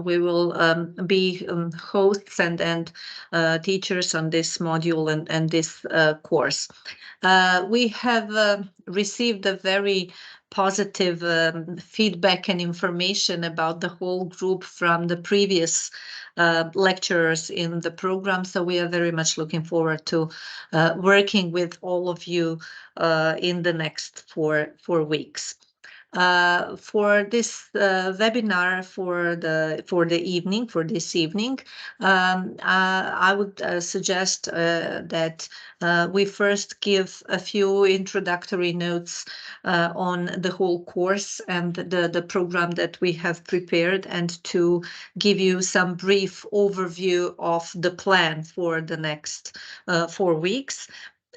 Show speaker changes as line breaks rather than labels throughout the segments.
we will be hosts and teachers on this module and this course. We have received a very positive feedback and information about the whole group from the previous lecturers in the program. So we are very much looking forward to working with all of you in the next four weeks. For this webinar for this evening, I would suggest that we first give a few introductory notes on the whole course and the program that we have prepared, and to give you some brief overview of the plan for the next 4 weeks.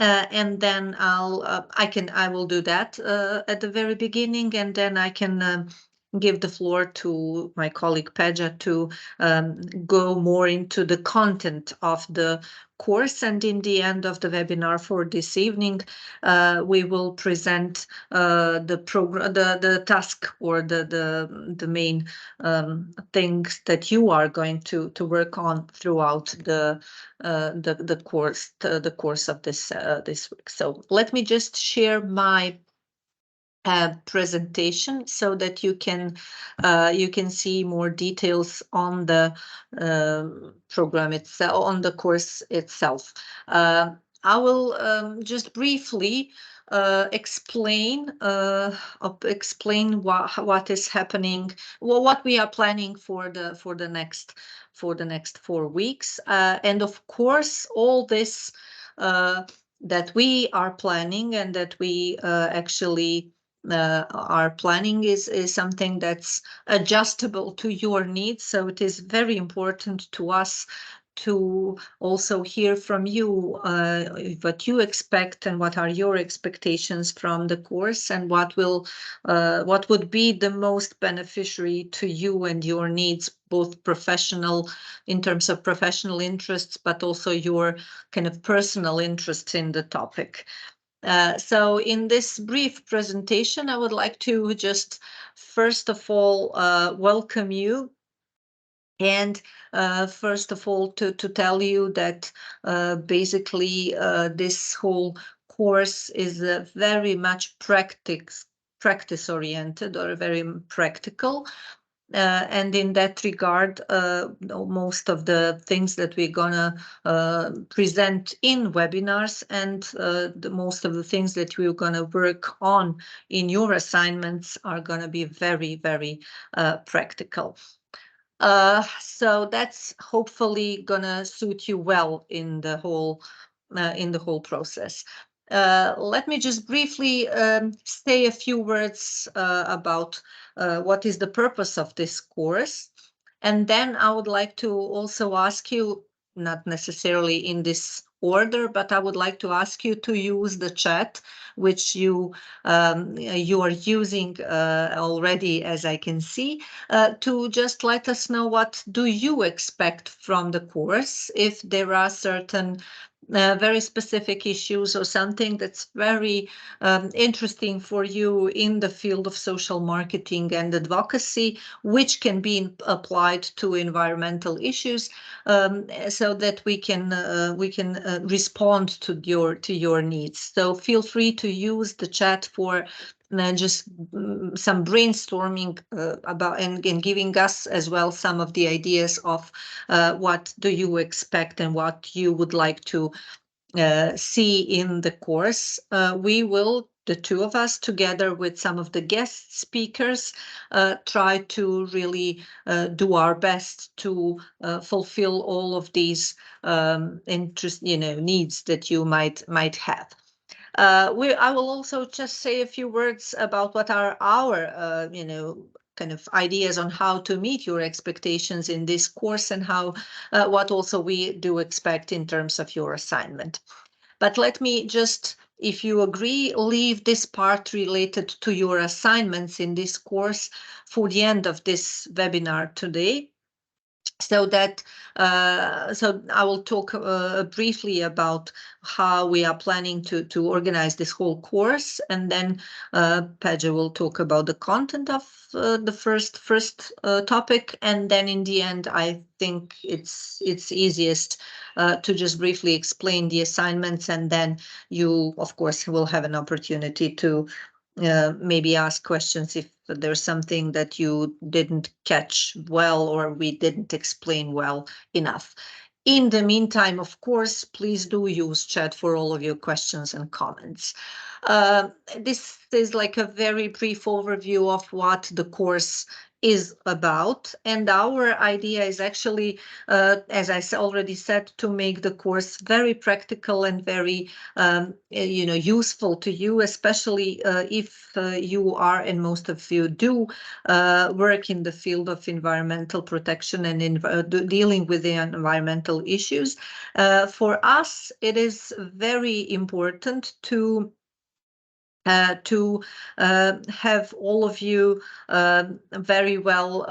And then I will do that at the very beginning, and then I can give the floor to my colleague Peja to go more into the content of the course. And in the end of the webinar for this evening, we will present the program, the task, or the main things that you are going to work on throughout the course of this week. So let me just share my presentation so that you can see more details on the program itself, on the course itself. I will just briefly explain what is happening, what we are planning for the next 4 weeks, and of course all this that we are planning and that we actually are planning is something that's adjustable to your needs. So it is very important to us to also hear from you what you expect and what are your expectations from the course, and what would be the most beneficiary to you and your needs, both professional, in terms of professional interests, but also your kind of personal interest in the topic. So in this brief presentation, I would like to just first of all welcome you, and first of all to tell you that basically this whole course is very much practice oriented, or very practical. And in that regard, most of the things that we're gonna present in webinars, and most of the things that we're gonna work on in your assignments are gonna be very, very practical. So that's hopefully gonna suit you well in the whole process. Let me just briefly say a few words about what is the purpose of this course. And then I would like to also ask you, not necessarily in this order, but I would like to ask you to use the chat, which you are using already, as I can see, to just let us know what do you expect from the course, if there are certain very specific issues or something that's very interesting for you in the field of social marketing and advocacy, which can be applied to environmental issues, so that we can respond to your needs. So feel free to use the chat for just some brainstorming about, and giving us as well some of the ideas of what do you expect and what you would like to see in the course. We will, the two of us, together with some of the guest speakers, try to really do our best to fulfill all of these needs that you might have. I will also just say a few words about what are our, kind of ideas on how to meet your expectations in this course, and how what also we do expect in terms of your assignment. But let me just, if you agree, leave this part related to your assignments in this course for the end of this webinar today. So that so I will talk briefly about how we are planning to organize this whole course, and then Pedro will talk about the content of the first topic, and then in the end I think it's easiest to just briefly explain the assignments, and then you of course will have an opportunity to maybe ask questions if there's something that you didn't catch well or we didn't explain well enough. In the meantime, of course, please do use chat for all of your questions and comments. This is like a very brief overview of what the course is about, and our idea is actually, as I already said, to make the course very practical and very useful to you, especially if you are, and most of you do, work in the field of environmental protection and dealing with the environmental issues. For us, it is very important to have all of you very well,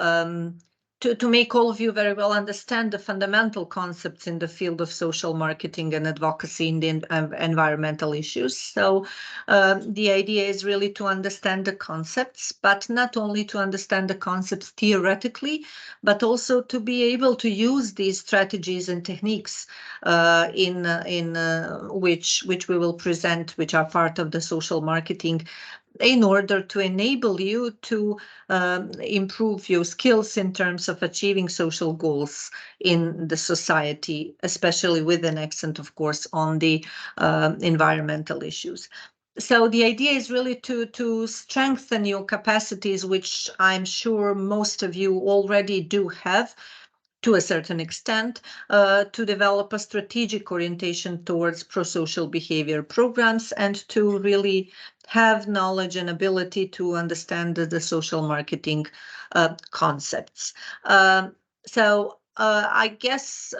to make all of you very well understand the fundamental concepts in the field of social marketing and advocacy in the environmental issues. So the idea is really to understand the concepts, but not only to understand the concepts theoretically, but also to be able to use these strategies and techniques in which we will present, which are part of the social marketing, in order to enable you to improve your skills in terms of achieving social goals in the society, especially with an accent, of course, on the environmental issues. So the idea is really to strengthen your capacities, which I'm sure most of you already do have, to a certain extent, to develop a strategic orientation towards pro-social behavior programs, and to really have knowledge and ability to understand the social marketing concepts. So I guess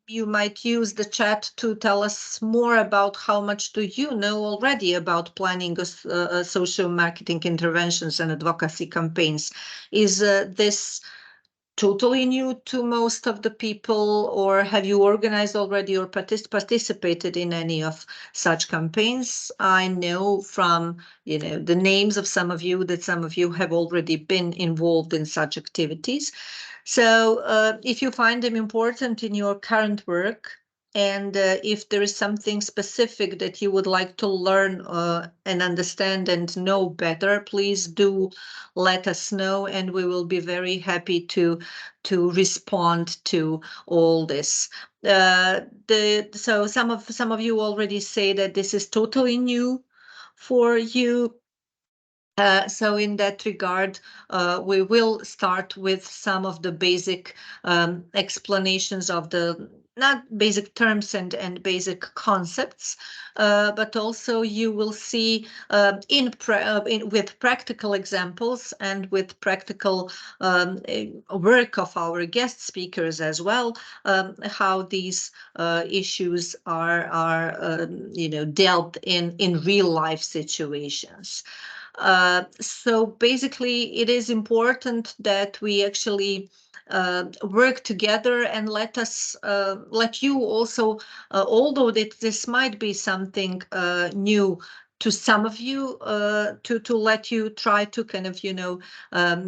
you might use the chat to tell us more about how much do you know already about planning social marketing interventions and advocacy campaigns. Is this totally new to most of the people, or have you organized already or participated in any of such campaigns? I know from the names of some of you that some of you have already been involved in such activities. So if you find them important in your current work, and if there is something specific that you would like to learn and understand and know better, please do let us know, and we will be very happy to respond to all this. So some of you already say that this is totally new for you. So in that regard, we will start with some of the basic explanations of the not basic terms and basic concepts, but also you will see with practical examples and with practical work of our guest speakers as well, how these issues are dealt in real life situations. So basically, it is important that we actually work together and let you also, although this might be something new to some of you, to let you try to kind of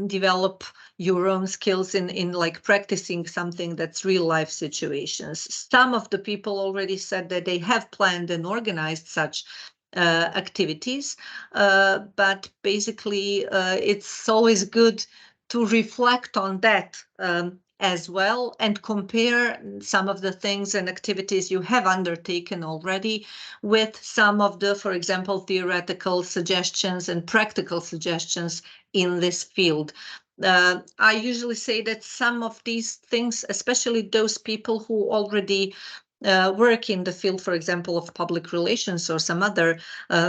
develop your own skills in like practicing something that's real life situations. Some of the people already said that they have planned and organized such activities, but basically it's always good to reflect on that as well, and compare some of the things and activities you have undertaken already with some of the, for example, theoretical suggestions and practical suggestions in this field. I usually say that some of these things, especially those people who already work in the field, for example, of public relations or some other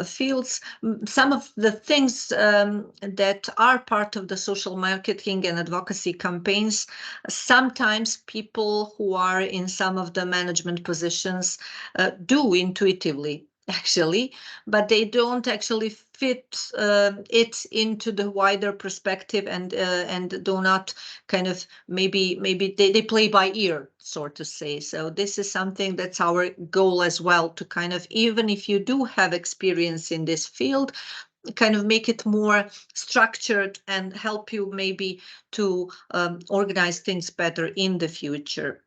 fields, some of the things that are part of the social marketing and advocacy campaigns, sometimes people who are in some of the management positions do intuitively actually, but they don't actually fit it into the wider perspective, and do not kind of maybe they play by ear, so to say. So this is something that's our goal as well, to kind of, even if you do have experience in this field, kind of make it more structured and help you maybe to organize things better in the future.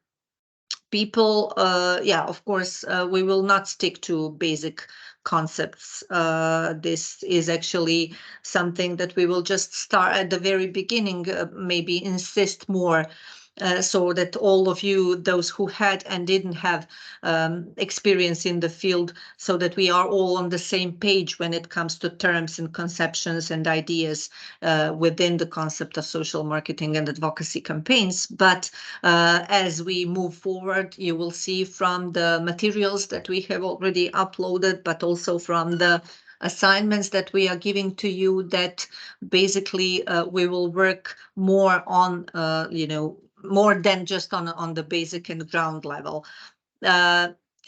People, yeah, of course, we will not stick to basic concepts. This is actually something that we will just start at the very beginning, maybe insist more, so that all of you, those who had and didn't have experience in the field, so that we are all on the same page when it comes to terms and conceptions and ideas within the concept of social marketing and advocacy campaigns. But as we move forward, you will see from the materials that we have already uploaded, but also from the assignments that we are giving to you, that basically we will work more on, more than just on the basic and ground level.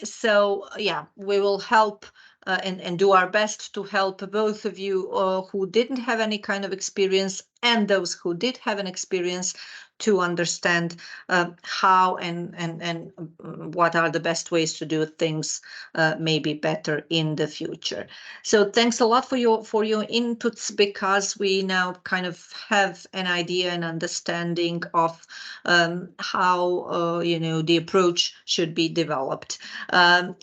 So yeah, we will help and do our best to help both of you who didn't have any kind of experience and those who did have an experience to understand how and what are the best ways to do things maybe better in the future. So thanks a lot for your inputs, because we now kind of have an idea and understanding of how the approach should be developed.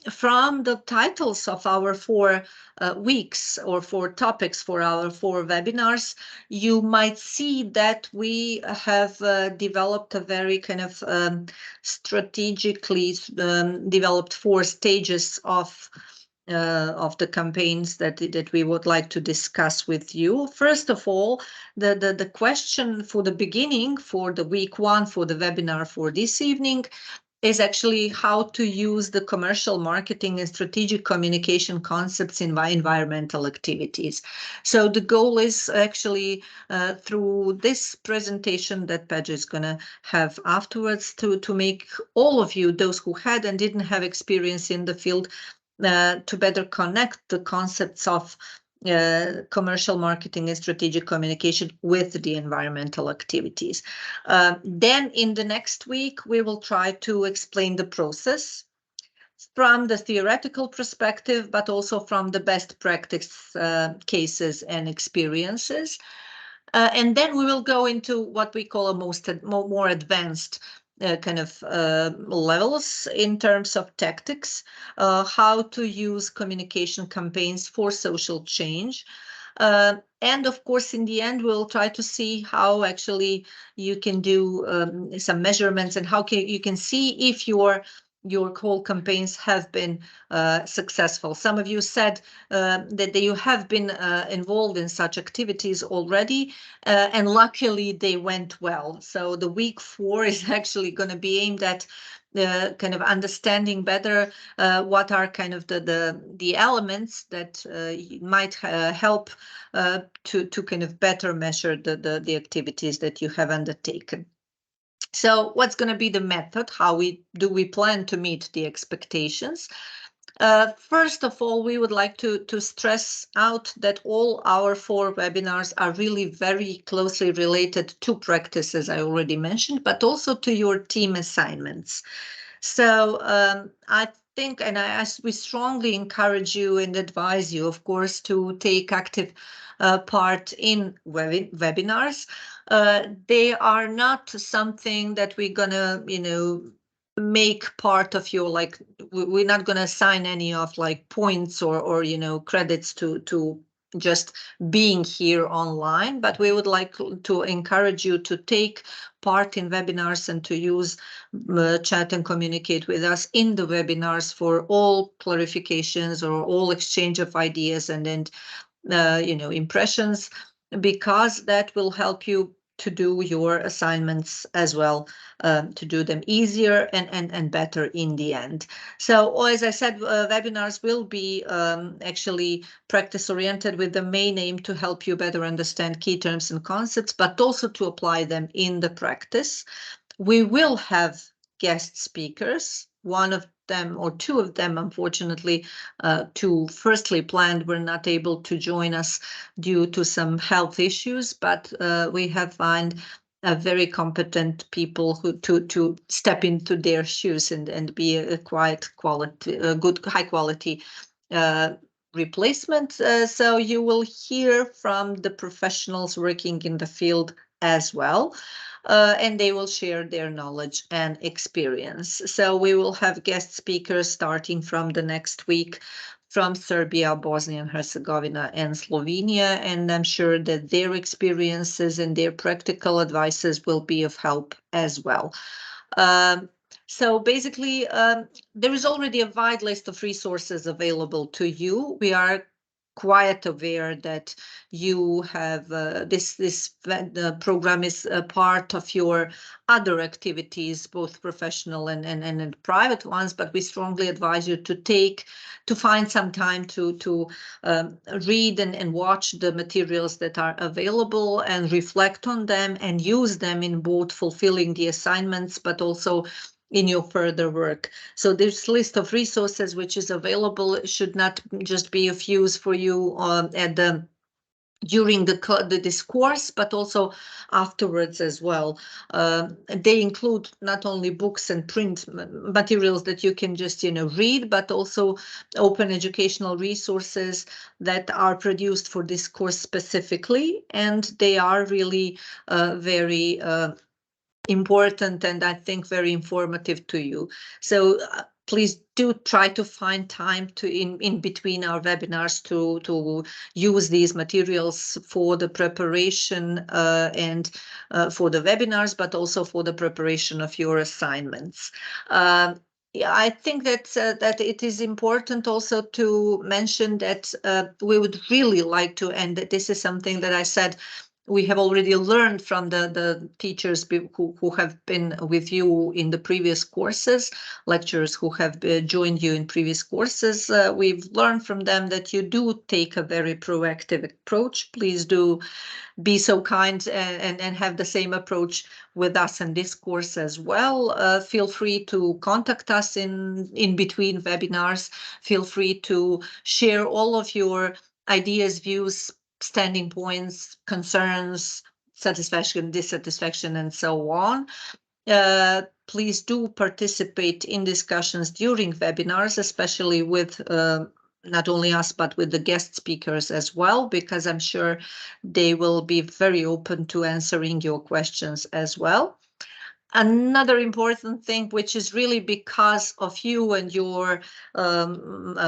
From the titles of our 4 weeks or 4 topics for our 4 webinars, you might see that we have developed a very kind of strategically developed 4 stages of the campaigns that we would like to discuss with you. First of all, the question for the beginning, for the week 1, for the webinar for this evening, is actually how to use the commercial marketing and strategic communication concepts in environmental activities. So the goal is actually through this presentation that Pedro is going to have afterwards, to make all of you, those who had and didn't have experience in the field, to better connect the concepts of commercial marketing and strategic communication with the environmental activities. Then in the next week, we will try to explain the process from the theoretical perspective, but also from the best practice cases and experiences. And then we will go into what we call a more advanced kind of levels in terms of tactics, how to use communication campaigns for social change. And of course, in the end, we'll try to see how actually you can do some measurements, and how you can see if your whole campaigns have been successful. Some of you said that you have been involved in such activities already, and luckily they went well. So the week 4 is actually going to be aimed at kind of understanding better what are kind of the elements that might help to kind of better measure the activities that you have undertaken. So what's going to be the method? How do we plan to meet the expectations? First of all, we would like to stress out that all our 4 webinars are really very closely related to practice, as I already mentioned, but also to your team assignments. So I think, and we strongly encourage you and advise you, of course, to take active part in webinars. They are not something that we're gonna, make part of your, like, we're not gonna assign any of like points or credits to just being here online, but we would like to encourage you to take part in webinars and to use chat and communicate with us in the webinars for all clarifications or all exchange of ideas and impressions, because that will help you to do your assignments as well, to do them easier and better in the end. So as I said, webinars will be actually practice oriented, with the main aim to help you better understand key terms and concepts, but also to apply them in the practice. We will have guest speakers. One of them, or two of them, unfortunately, two firstly planned, were not able to join us due to some health issues, but we have found very competent people who to step into their shoes and be a good high quality replacement. So you will hear from the professionals working in the field as well. And they will share their knowledge and experience. So we will have guest speakers starting from the next week from Serbia, Bosnia and Herzegovina, and Slovenia. And I'm sure that their experiences and their practical advices will be of help as well. So basically, there is already a wide list of resources available to you. We are quite aware that you have this program is a part of your other activities, both professional and private ones, but we strongly advise you to find some time to read and watch the materials that are available and reflect on them and use them in both fulfilling the assignments, but also in your further work. So this list of resources which is available should not just be of use for you during this course, but also afterwards as well. They include not only books and print materials that you can just read, but also open educational resources that are produced for this course specifically, and they are really very important and I think very informative to you. So please do try to find time to in between our webinars to use these materials for the preparation and for the webinars, but also for the preparation of your assignments. Yeah, I think that it is important also to mention that we would really like to, and this is something that I said we have already learned from the teachers who have been with you in the previous courses, lecturers who have joined you in previous courses. We've learned from them that you do take a very proactive approach. Please do be so kind and have the same approach with us in this course as well. Feel free to contact us in between webinars. Feel free to share all of your ideas, views, standing points, concerns, satisfaction, dissatisfaction, and so on. Please do participate in discussions during webinars, especially with not only us, but with the guest speakers as well, because I'm sure they will be very open to answering your questions as well. Another important thing, which is really because of you and your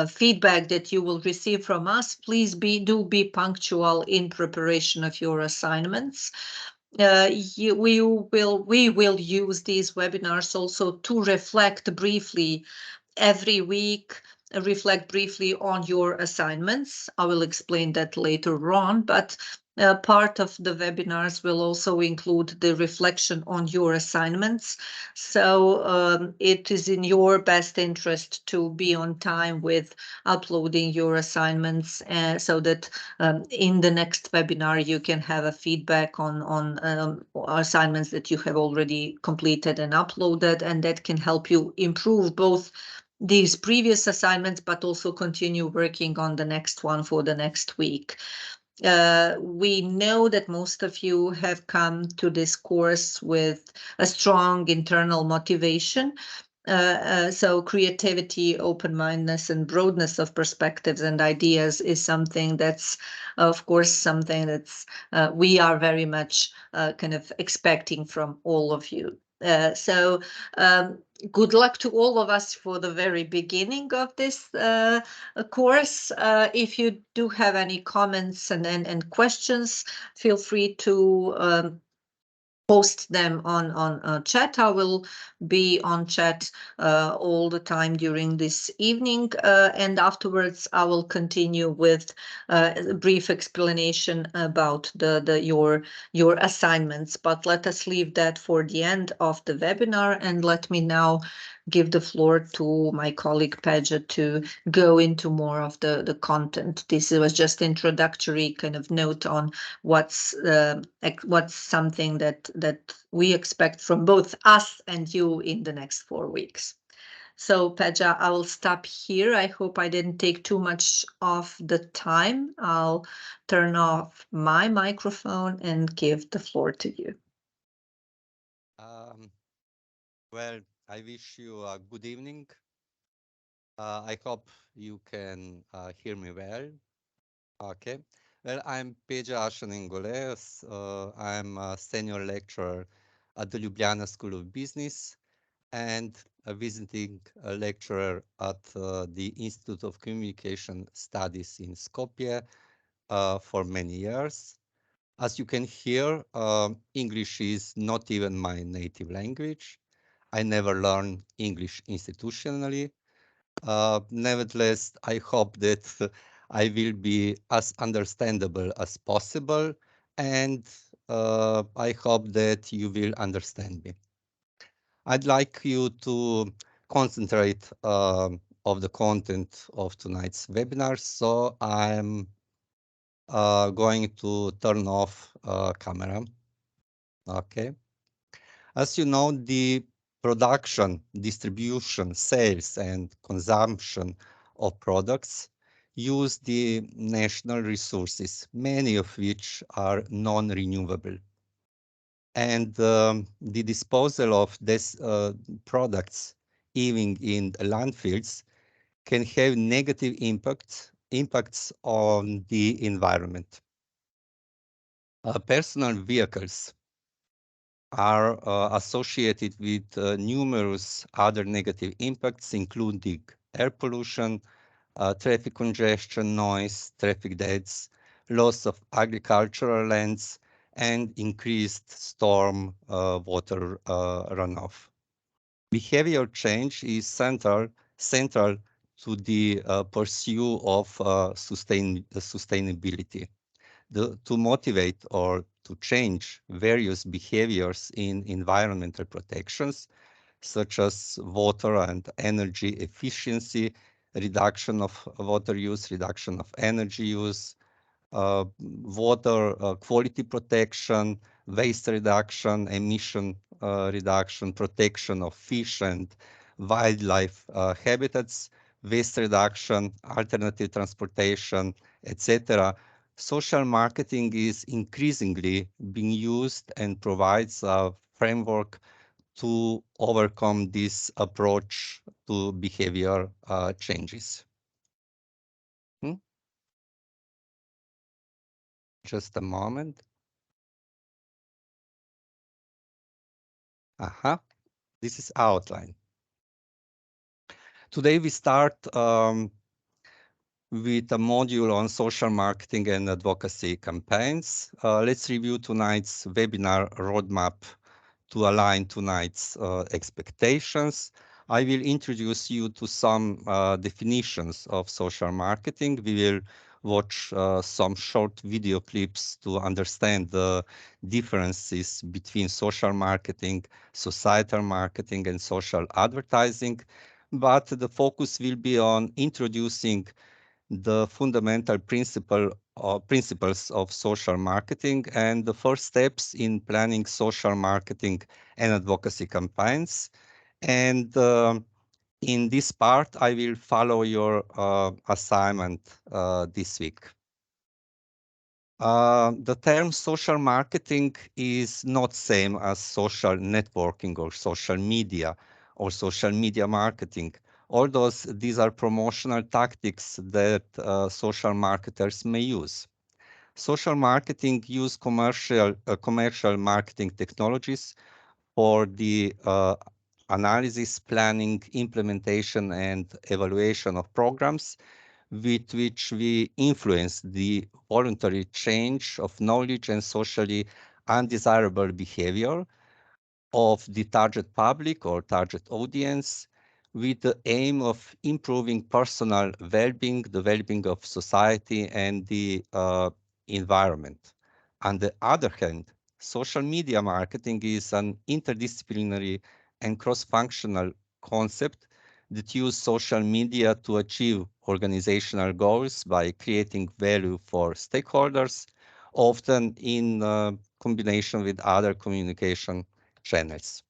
feedback that you will receive from us, please do be punctual in preparation of your assignments. We will use these webinars also to reflect briefly every week, reflect briefly on your assignments. I will explain that later on, but part of the webinars will also include the reflection on your assignments. So it is in your best interest to be on time with uploading your assignments so that in the next webinar you can have a feedback on assignments that you have already completed and uploaded, and that can help you improve both these previous assignments, but also continue working on the next one for the next week. We know that most of you have come to this course with a strong internal motivation. So creativity, open-mindedness, and broadness of perspectives and ideas is something that's, of course, something that's we are very much kind of expecting from all of you. So good luck to all of us for the very beginning of this course. If you do have any comments and questions, feel free to post them on chat. I will be on chat all the time during this evening, and afterwards I will continue with a brief explanation about your assignments. But let us leave that for the end of the webinar, and let me now give the floor to my colleague Pedja to go into more of the content. This was just introductory kind of note on what's something that we expect from both us and you in the next 4 weeks. So, Peja, I will stop here. I hope I didn't take too much of the time. I'll turn off my microphone and give the floor to you.
Well, I wish you a good evening. I hope you can hear me well. Okay. Well, I'm Peja Ashaningoleos. I'm a senior lecturer at the Ljubljana School of Business and a visiting lecturer at the Institute of Communication Studies in Skopje for many years. As you can hear, English is not even my native language. I never learned English institutionally. Nevertheless, I hope that I will be as understandable as possible, and I hope that you will understand me. I'd like you to concentrate of the content of tonight's webinar, so I'm going to turn off camera. Okay. As you know, the production, distribution, sales, and consumption of products use the national resources, many of which are non-renewable. And the disposal of these products, even in landfills, can have negative impacts on the environment. Personal vehicles are associated with numerous other negative impacts, including air pollution, traffic congestion, noise, traffic deaths, loss of agricultural lands, and increased storm water runoff. Behavior change is central to the pursuit of sustainability. To motivate or to change various behaviors in environmental protections, such as water and energy efficiency, reduction of water use, reduction of energy use, water quality protection, waste reduction, emission reduction, protection of fish and wildlife habitats, waste reduction, alternative transportation, etc. Social marketing is increasingly being used and provides a framework to overcome this approach to behavior changes. Just a moment. This is outline. Today we start with a module on social marketing and advocacy campaigns. Let's review tonight's webinar roadmap to align tonight's expectations. I will introduce you to some definitions of social marketing. We will watch some short video clips to understand the differences between social marketing, societal marketing, and social advertising. But the focus will be on introducing the fundamental principles of social marketing and the first steps in planning social marketing and advocacy campaigns. And in this part, I will follow your assignment this week. The term social marketing is not same as social networking or social media marketing. Although these are promotional tactics that social marketers may use. Social marketing use commercial marketing technologies for the analysis, planning, implementation, and evaluation of programs with which we influence the voluntary change of knowledge and socially undesirable behavior of the target public or target audience with the aim of improving personal well-being, the well-being of society and the environment. On the other hand, social media marketing is an interdisciplinary and cross-functional concept that use social media to achieve organizational goals by creating value for stakeholders, often in combination with other communication channels.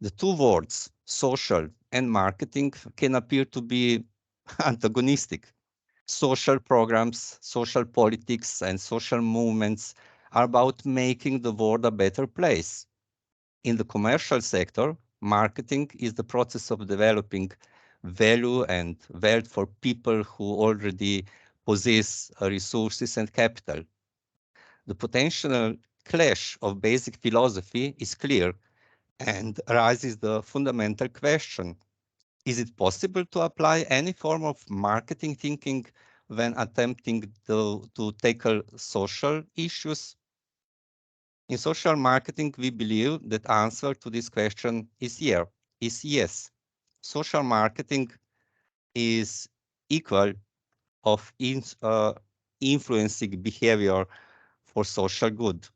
The two words, social and marketing can appear to be antagonistic. Social programs, social politics, and social movements are about making the world a better place. In the commercial sector, marketing is the process of developing value and wealth for people who already possess resources and capital. The potential clash of basic philosophy is clear and raises the fundamental question: is it possible to apply any form of marketing thinking when attempting to tackle social issues? In social marketing, we believe that answer to this question is yes. Social marketing is equal of influencing behavior for social good.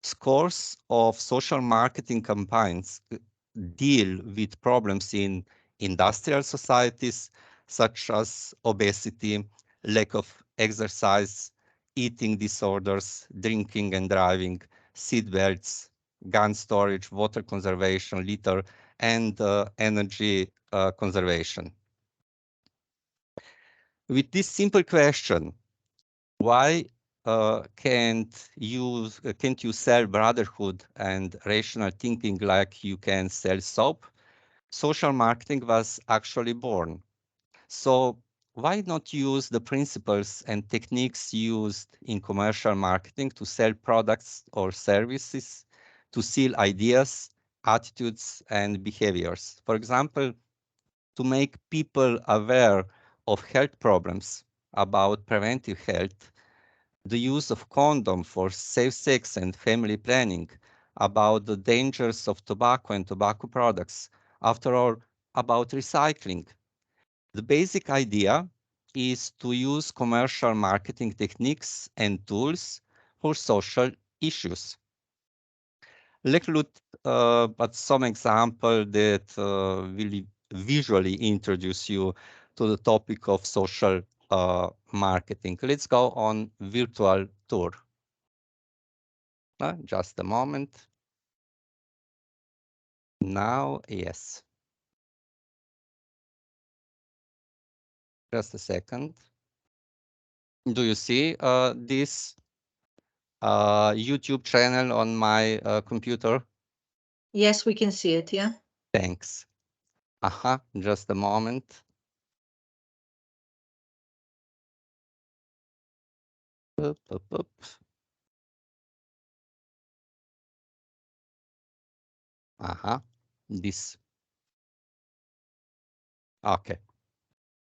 Scores of social marketing campaigns deal with problems in industrial societies such as obesity, lack of exercise, eating disorders, drinking and driving, seat belts, gun storage, water conservation, litter, and energy conservation. With this simple question, why can't you sell brotherhood and rational thinking like you can sell soap? Social marketing was actually born. So why not use the principles and techniques used in commercial marketing to sell products or services, to sell ideas, attitudes, and behaviors? For example, to make people aware of health problems, about preventive health, the use of condom for safe sex and family planning, about the dangers of tobacco and tobacco products, after all, about recycling. The basic idea is to use commercial marketing techniques and tools for social issues. Let's look at some example that will visually introduce you to the topic of social marketing. Let's go on virtual tour. Just a moment. Now, yes. Just a second. Do you see this YouTube channel on my computer?
Yes, we can see it, yeah.
Thanks. Just a moment. Up. This. Okay,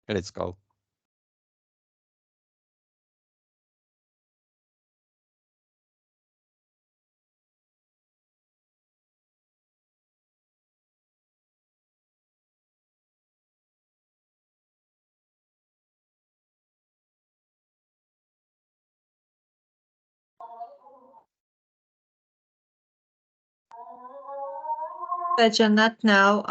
let's go.
Peja, not now.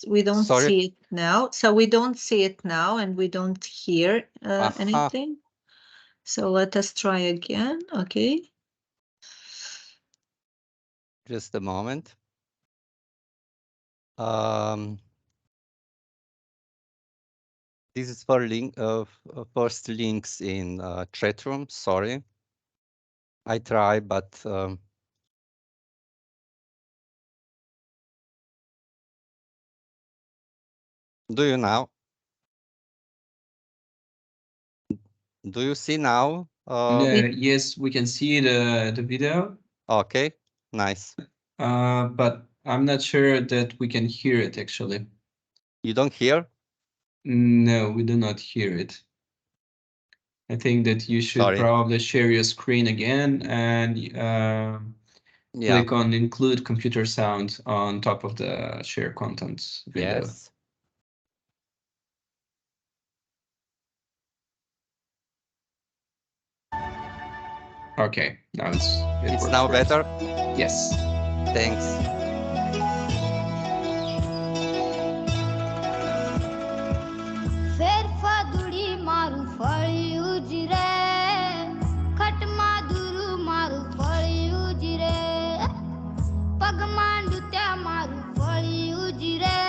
We don't
Sorry.
see it now. So we don't see it now and we don't hear anything. So let us try again. Okay.
Just a moment. This is for first links in chat room. Sorry. I try, but do you now? Do you see now?
Yes, we can see the video.
Okay, nice.
But I'm not sure that we can hear it actually.
You don't hear?
No, we do not hear it. I think that you should probably share your screen again and click on include computer sound on top of the share contents window.
Yes.
Okay, now
it's now better?
Yes.
Thanks.
પગમાં ડૂત્યા મારું ફળિયું જીરે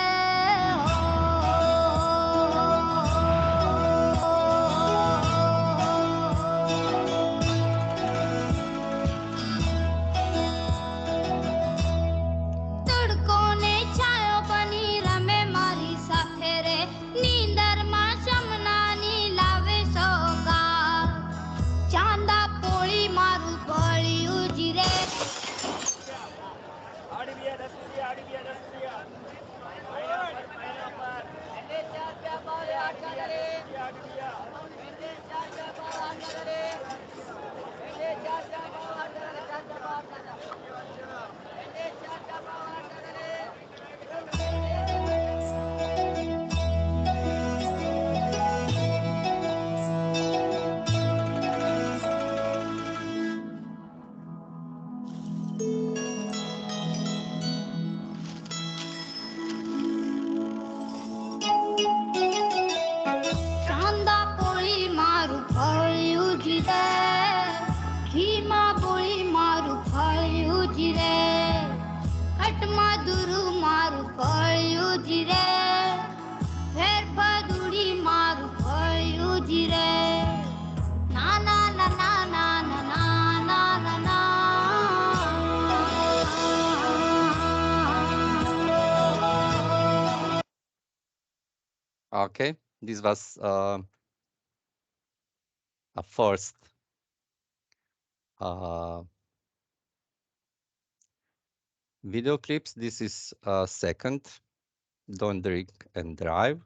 Okay, this was a first video clips. This is second, Don't Drink and Drive.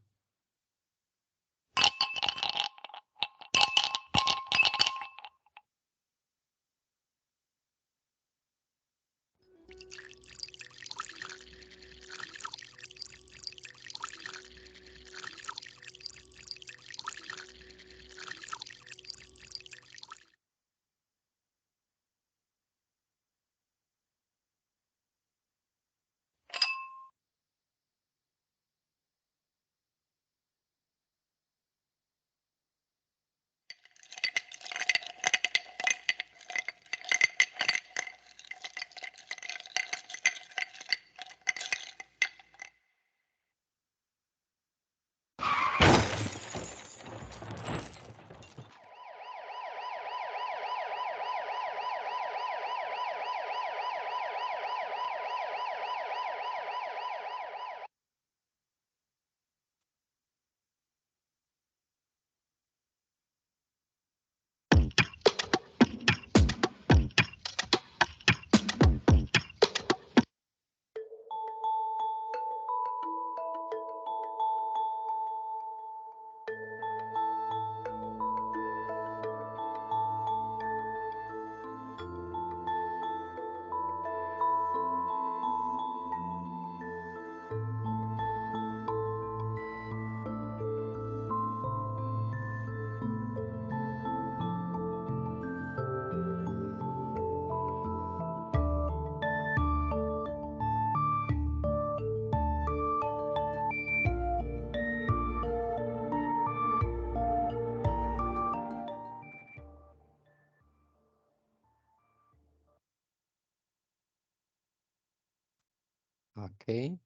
Okay.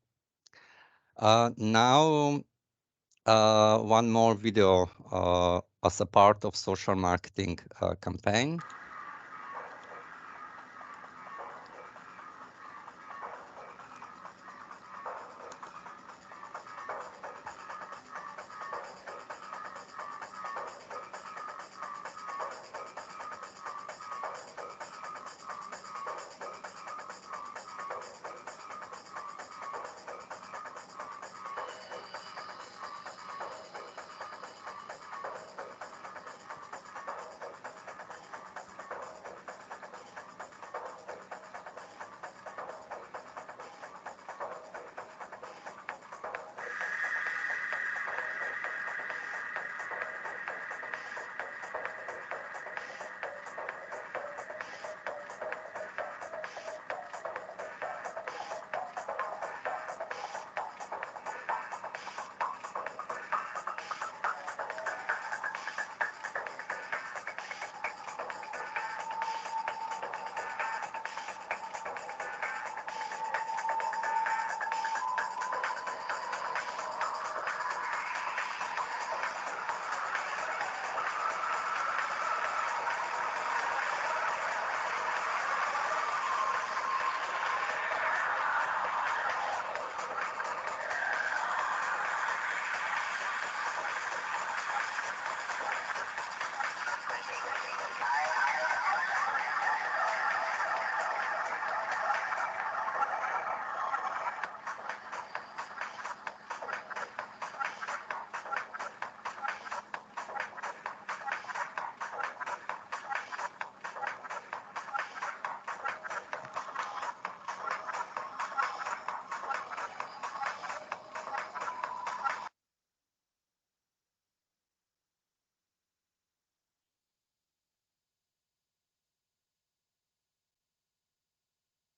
Now, one more video as a part of social marketing campaign.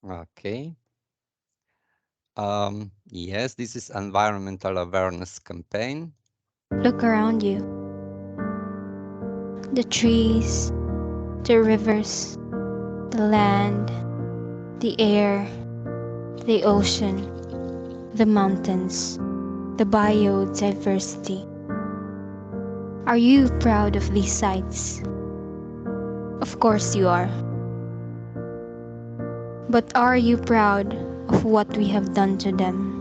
Okay. Yes, this is environmental awareness campaign.
Look around you. The trees, the rivers, the land, the air, the ocean, the mountains, the biodiversity. Are you proud of these sites? Of course you are. But are you proud of what we have done to them?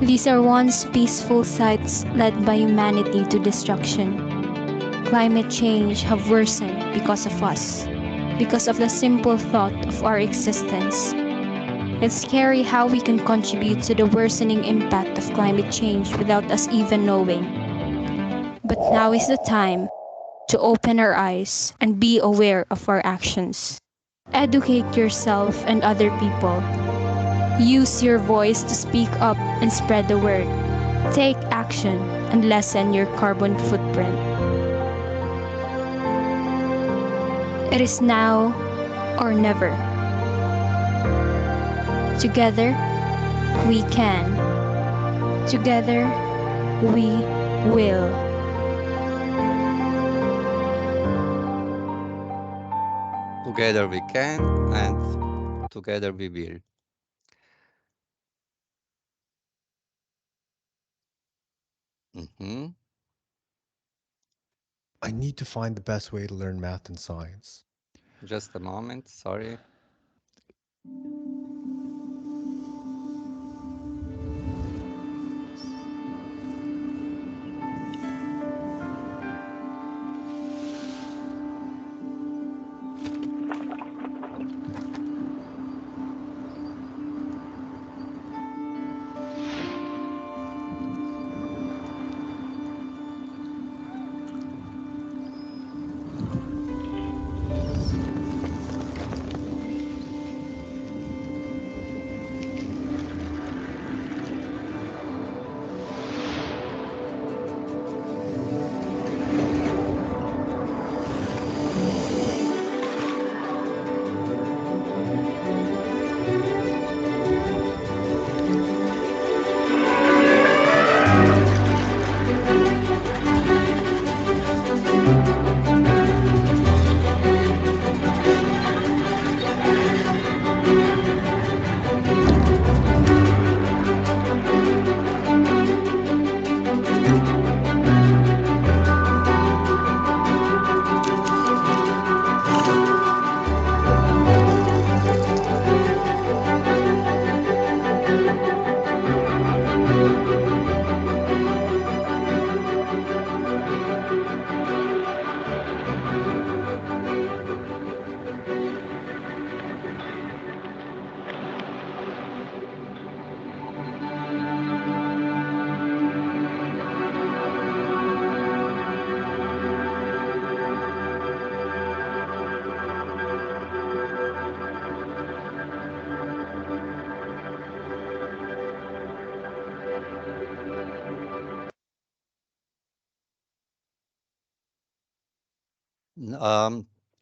These are once peaceful sites led by humanity to destruction. Climate change have worsened because of us, because of the simple thought of our existence. It's scary how we can contribute to the worsening impact of climate change without us even knowing. But now is the time to open our eyes and be aware of our actions. Educate yourself and other people. Use your voice to speak up and spread the word. Take action and lessen your carbon footprint. It is now or never. Together, we can. Together, we will.
Together we can, and together we will.
I need to find the best way to learn math and science.
Just a moment, sorry.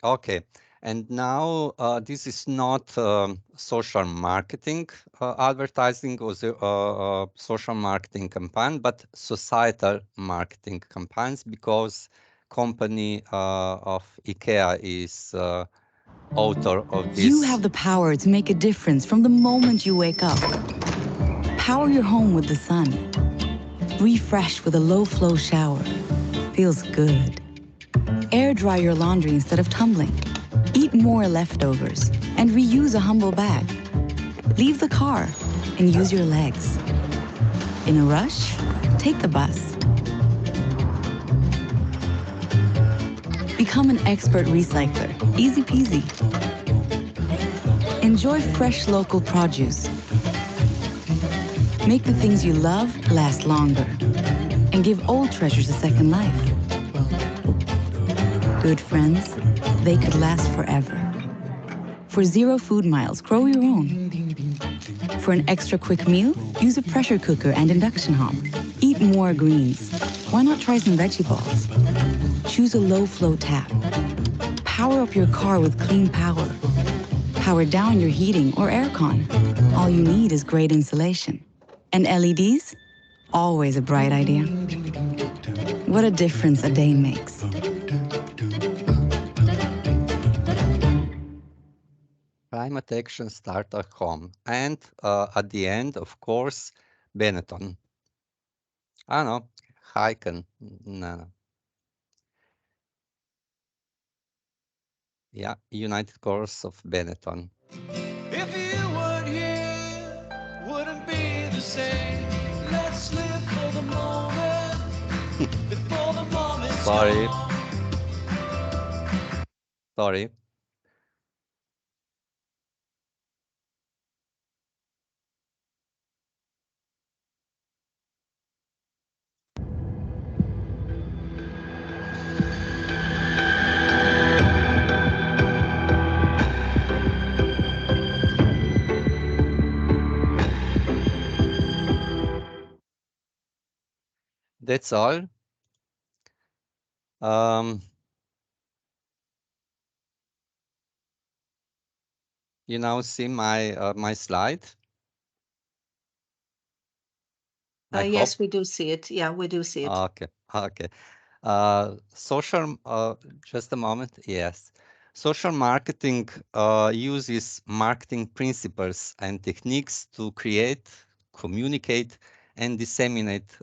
Okay, and now this is not social marketing advertising or the social marketing campaign, but societal marketing campaigns, because company of IKEA is author of this.
You have the power to make a difference from the moment you wake up. Power your home with the sun. Refresh with a low-flow shower. Feels good. Air dry your laundry instead of tumbling. Eat more leftovers and reuse a humble bag. Leave the car and use your legs. In a rush? Take the bus. Become an expert recycler. Easy peasy. Enjoy fresh local produce. Make the things you love last longer. And give old treasures a second life. Good friends, they could last forever. For 0 food miles, grow your own. For an extra quick meal, use a pressure cooker and induction hob. Eat more greens. Why not try some veggie balls? Choose a low-flow tap. Power up your car with clean power. Power down your heating or aircon. All you need is great insulation. And LEDs? Always a bright idea. What a difference a day makes.
Climate action start at home. And at the end, of course, Benetton. Ah, no, Heiken. No. Yeah, United Course of Benetton.
If you weren't here, wouldn't be the same. Let's live for the moment before the moment's
Sorry.
gone.
Sorry. That's all. You now see my my slide.
Yes, we do see it. Yeah, we do see it.
Okay, okay. Social, just a moment. Yes. Social marketing uses marketing principles and techniques to create, communicate, and disseminate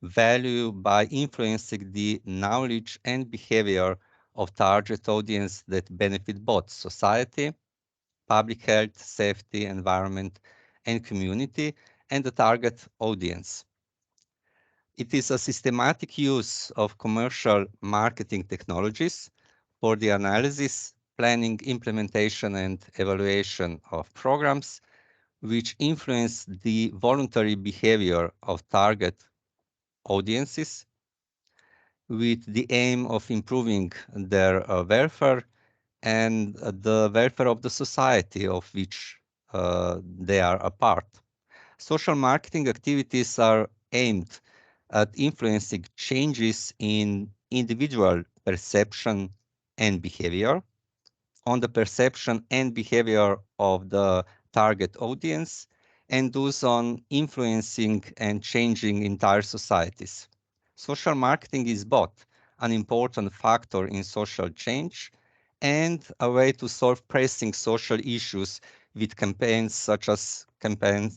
value by influencing the knowledge and behavior of target audience that benefit both society, public health, safety, environment, and community, and the target audience. It is a systematic use of commercial marketing technologies for the analysis, planning, implementation, and evaluation of programs which influence the voluntary behavior of target audiences with the aim of improving their welfare and the welfare of the society of which they are a part. Social marketing activities are aimed at influencing changes in individual perception and behavior, on the perception and behavior of the target audience, and thus on influencing and changing entire societies. Social marketing is both an important factor in social change and a way to solve pressing social issues with campaigns such as campaign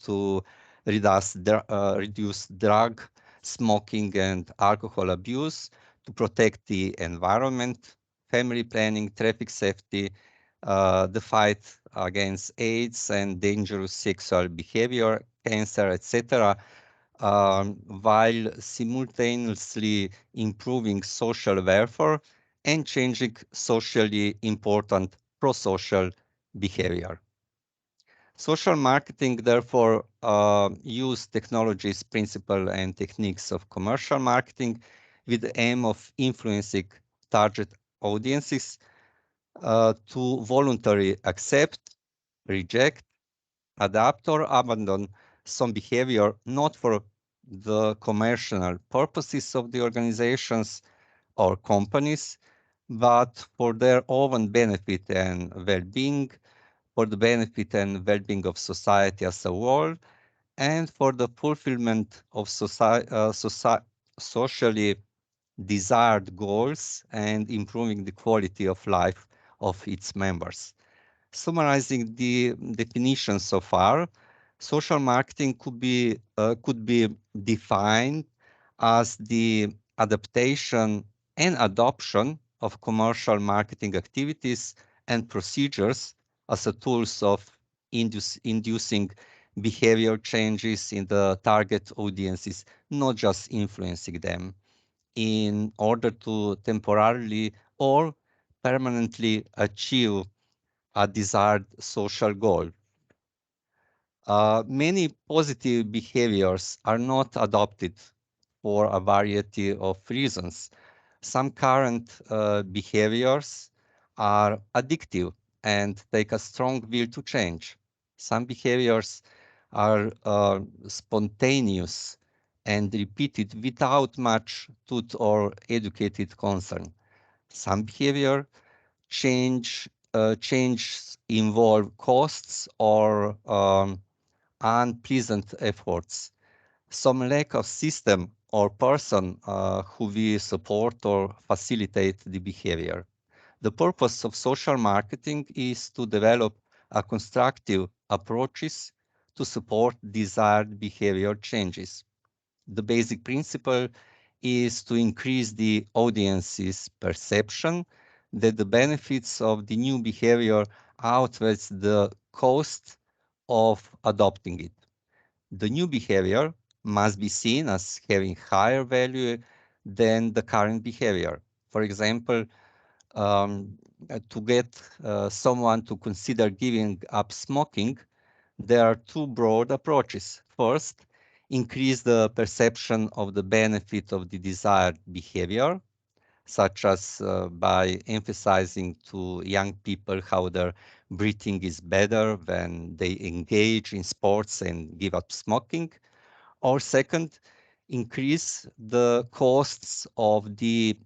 to reduce drug, smoking, and alcohol abuse, to protect the environment, family planning, traffic safety, the fight against AIDS and dangerous sexual behavior, cancer, etc., while simultaneously improving social welfare and changing socially important pro-social behavior. Social marketing, therefore, use technologies, principles, and techniques of commercial marketing with the aim of influencing target audiences to voluntarily accept, reject, adapt, or abandon some behavior not for the commercial purposes of the organizations or companies, but for their own benefit and well-being, for the benefit and well-being of society as a whole, and for the fulfillment of socially desired goals and improving the quality of life of its members. Summarizing the definition so far, social marketing could be defined as the adaptation and adoption of commercial marketing activities and procedures as a tools of inducing behavior changes in the target audiences, not just influencing them, in order to temporarily or permanently achieve a desired social goal. Many positive behaviors are not adopted for a variety of reasons. Some current behaviors are addictive and take a will to change. Some behaviors are spontaneous and repeated without much thought or educated concern. Some behavior changes involve costs or unpleasant efforts, some lack of system or person who will support or facilitate the behavior. The purpose of social marketing is to develop a constructive approaches to support desired behavior changes. The basic principle is to increase the audience's perception that the benefits of the new behavior outweighs the cost of adopting it. The new behavior must be seen as having higher value than the current behavior. For example, to get someone to consider giving up smoking, there are two broad approaches. First, increase the perception of the benefit of the desired behavior, such as by emphasizing to young people how their breathing is better when they engage in sports and give up smoking. Or second, increase the costs of the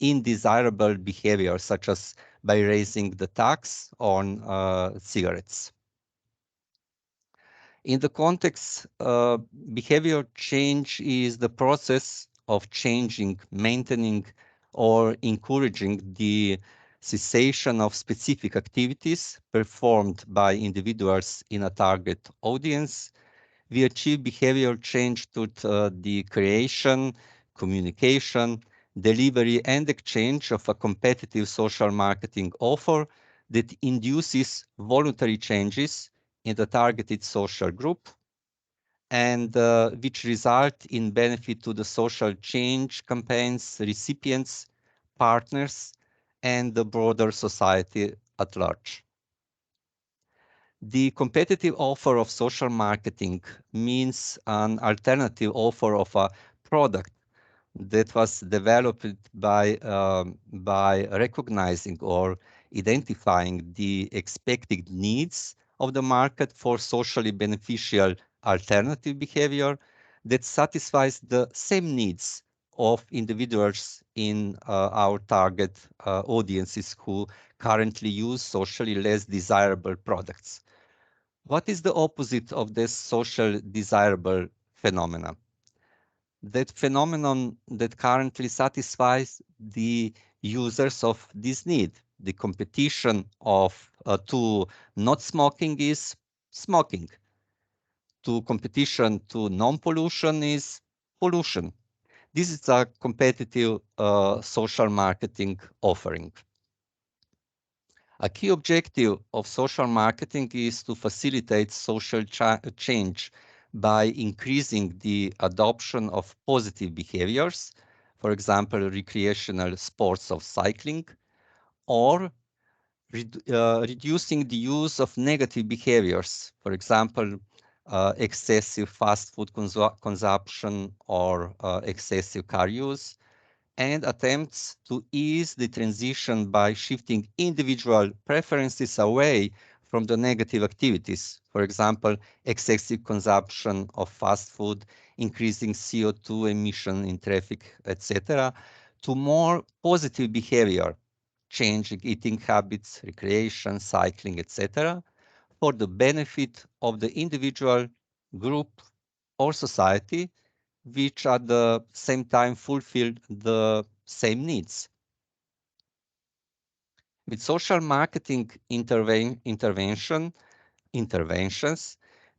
undesirable behavior, such as by raising the tax on cigarettes. In the context, behavior change is the process of changing, maintaining, or encouraging the cessation of specific activities performed by individuals in a target audience. We achieve behavior change through the creation, communication, delivery, and exchange of a competitive social marketing offer that induces voluntary changes in the targeted social group and which result in benefit to the social change campaigns, recipients, partners, and the broader society at large. The competitive offer of social marketing means an alternative offer of a product that was developed by recognizing or identifying the expected needs of the market for socially beneficial alternative behavior that satisfies the same needs of individuals in our target audiences who currently use socially less desirable products. What is the opposite of this social desirable phenomena? That phenomenon that currently satisfies the users of this need. The competition of to not smoking is smoking. To competition to non-pollution is pollution. This is a competitive social marketing offering. A key objective of social marketing is to facilitate social change by increasing the adoption of positive behaviors, for example, recreational sports of cycling, or reducing the use of negative behaviors, for example, excessive fast food consumption or excessive car use, and attempts to ease the transition by shifting individual preferences away from the negative activities. For example, excessive consumption of fast food, increasing CO2 emission in traffic, etc., to more positive behavior, changing eating habits, recreation, cycling, etc., for the benefit of the individual, group, or society, which at the same time fulfill the same needs. With social marketing interventions,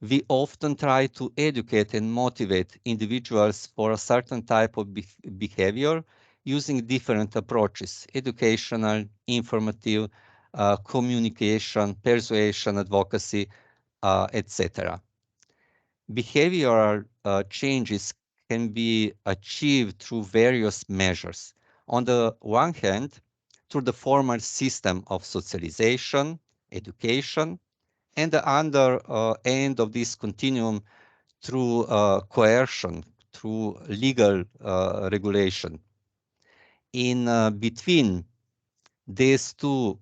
we often try to educate and motivate individuals for a certain type of behavior using different approaches: educational, informative, communication, persuasion, advocacy, etc. Behavioral changes can be achieved through various measures. On the one hand, through the formal system of socialization, education, and the other end of this continuum through coercion, through legal regulation. In between these two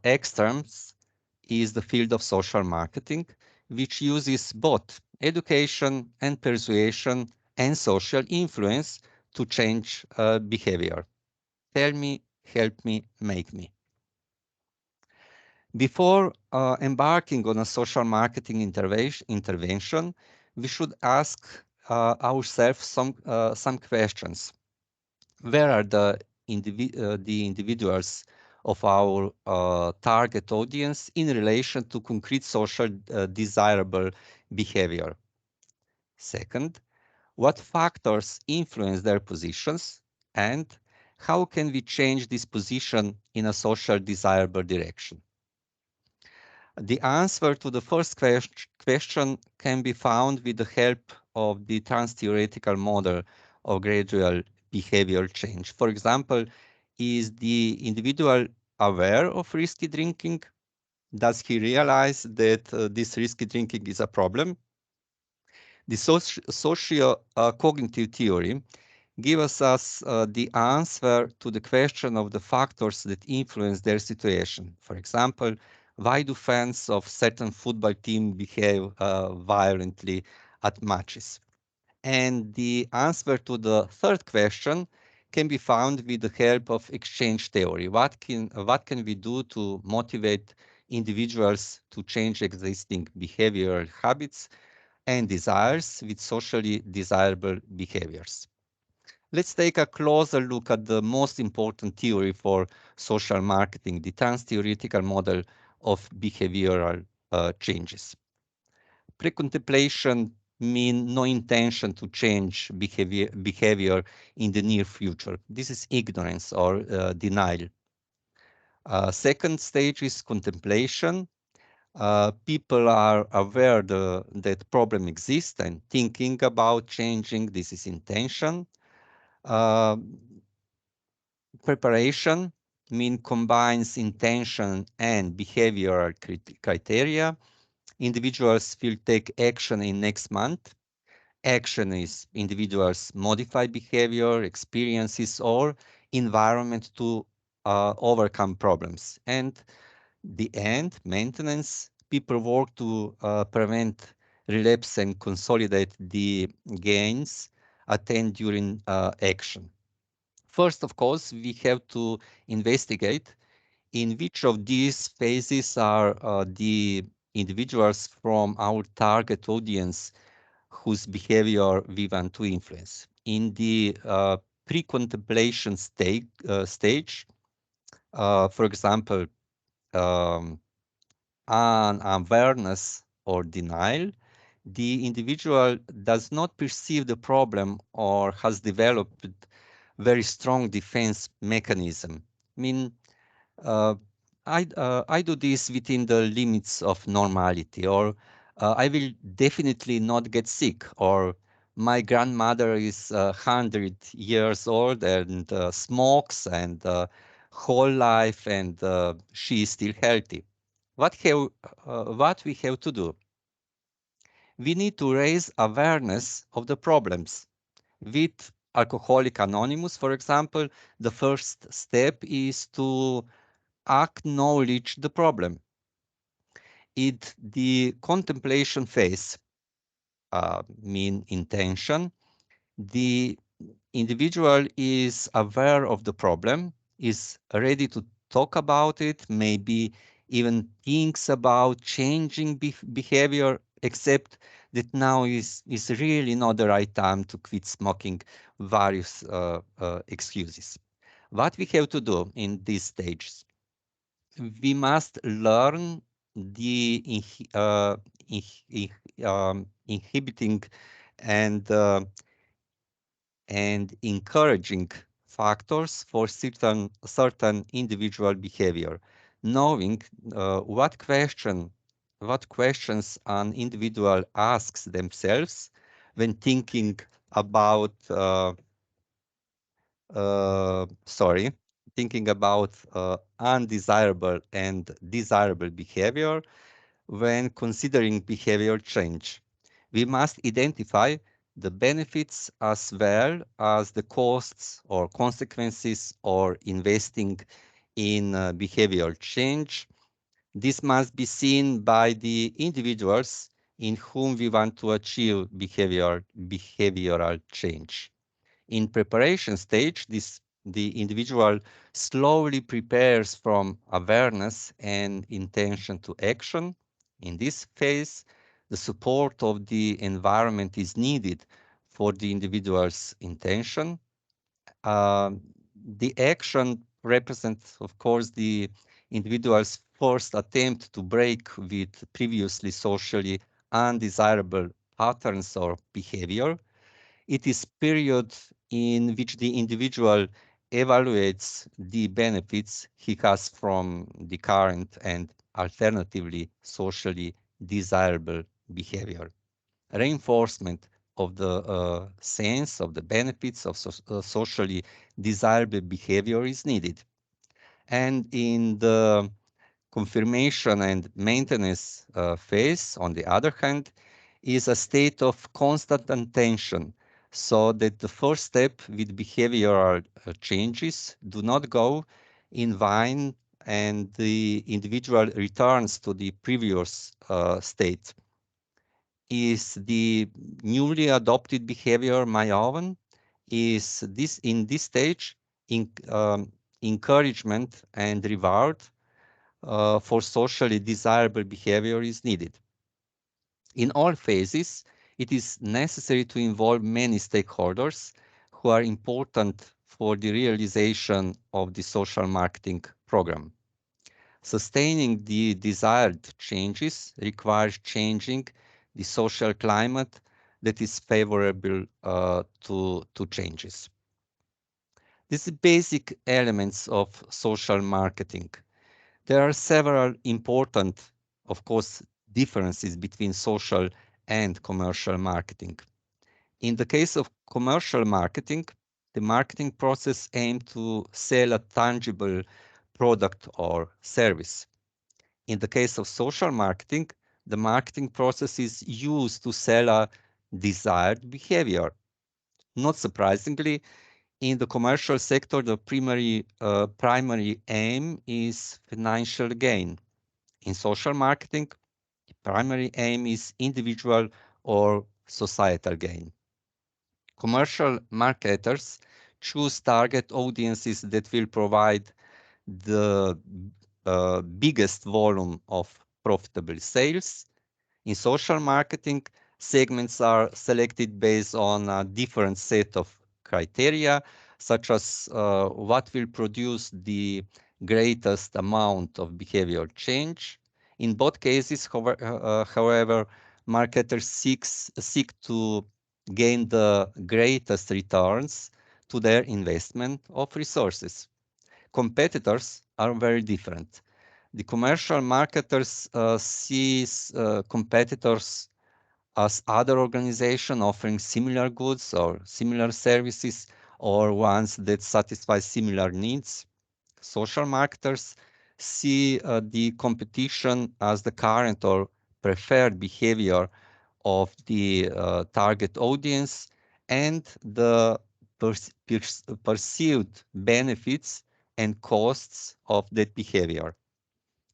extremes is the field of social marketing, which uses both education and persuasion and social influence to change behavior. Tell me, help me, make me. Before embarking on a social marketing intervention, we should ask ourselves some questions. Where are the individuals of our target audience in relation to concrete social desirable behavior? Second, what factors influence their positions, and how can we change this position in a social desirable direction? The answer to the first question can be found with the help of the trans-theoretical model of gradual behavioral change. For example, is the individual aware of risky drinking? Does he realize that this risky drinking is a problem? The socio-cognitive theory gives us the answer to the question of the factors that influence their situation. For example, why do fans of certain football team behave violently at matches? And the answer to the third question can be found with the help of exchange theory. What can we do to motivate individuals to change existing behavioral habits and desires with socially desirable behaviors? Let's take a closer look at the most important theory for social marketing, the trans-theoretical model of behavioral changes. Pre-contemplation means no intention to change behavior in the near future. This is ignorance or denial. Second stage is contemplation. People are aware that problem exists and thinking about changing. This is intention. Preparation combines intention and behavioral criteria. Individuals will take action in next month. Action is individuals modify behavior, experiences, or environment to overcome problems. And the end, maintenance, people work to prevent relapse and consolidate the gains attained during action. First, of course, we have to investigate in which of these phases are the individuals from our target audience whose behavior we want to influence. In the pre-contemplation stage, for example, unawareness or denial, the individual does not perceive the problem or has developed very strong defense mechanism. Uh, I do this within the limits of normality, or I will definitely not get sick, or my grandmother is 100 years old and smokes and whole life and she is still healthy. What we have to do? We need to raise awareness of the problems. With Alcoholic Anonymous, for example, the first step is to acknowledge the problem. The contemplation phase, intention. The individual is aware of the problem, is ready to talk about it, maybe even thinks about changing behavior, except that now is really not the right time to quit smoking, various excuses. What we have to do in these stages? We must learn the inhibiting and encouraging factors for certain individual behavior, knowing what questions an individual asks themselves when thinking about thinking about undesirable and desirable behavior when considering behavior change. We must identify the benefits as well as the costs or consequences or investing in behavioral change. This must be seen by the individuals in whom we want to achieve behavioral change. In preparation stage, this the individual slowly prepares from awareness and intention to action. In this phase, the support of the environment is needed for the individual's intention. The action represents, of course, the individual's first attempt to break with previously socially undesirable patterns or behavior. It is period in which the individual evaluates the benefits he has from the current and alternatively socially desirable behavior. Reinforcement of the sense of the benefits of socially desirable behavior is needed. And in the confirmation and maintenance phase, on the other hand, is a state of constant attention, so that the first step with behavioral changes do not go in vain and the individual returns to the previous state. Is the newly adopted behavior my own? Is this in this stage encouragement and reward for socially desirable behavior is needed. In all phases, it is necessary to involve many stakeholders who are important for the realization of the social marketing program. Sustaining the desired changes requires changing the social climate that is favorable to changes. These are basic elements of social marketing. There are several important, of course, differences between social and commercial marketing. In the case of commercial marketing, the marketing process aims to sell a tangible product or service. In the case of social marketing, the marketing process is used to sell a desired behavior. Not surprisingly, in the commercial sector, the primary aim is financial gain. In social marketing, the primary aim is individual or societal gain. Commercial marketers choose target audiences that will provide the biggest volume of profitable sales. In social marketing, segments are selected based on a different set of criteria, such as what will produce the greatest amount of behavior change. In both cases, however, marketers seek to gain the greatest returns to their investment of resources. Competitors are very different. The commercial marketers sees competitors as other organizations offering similar goods or similar services or ones that satisfy similar needs. Social marketers see the competition as the current or preferred behavior of the target audience and the perceived benefits and costs of that behavior.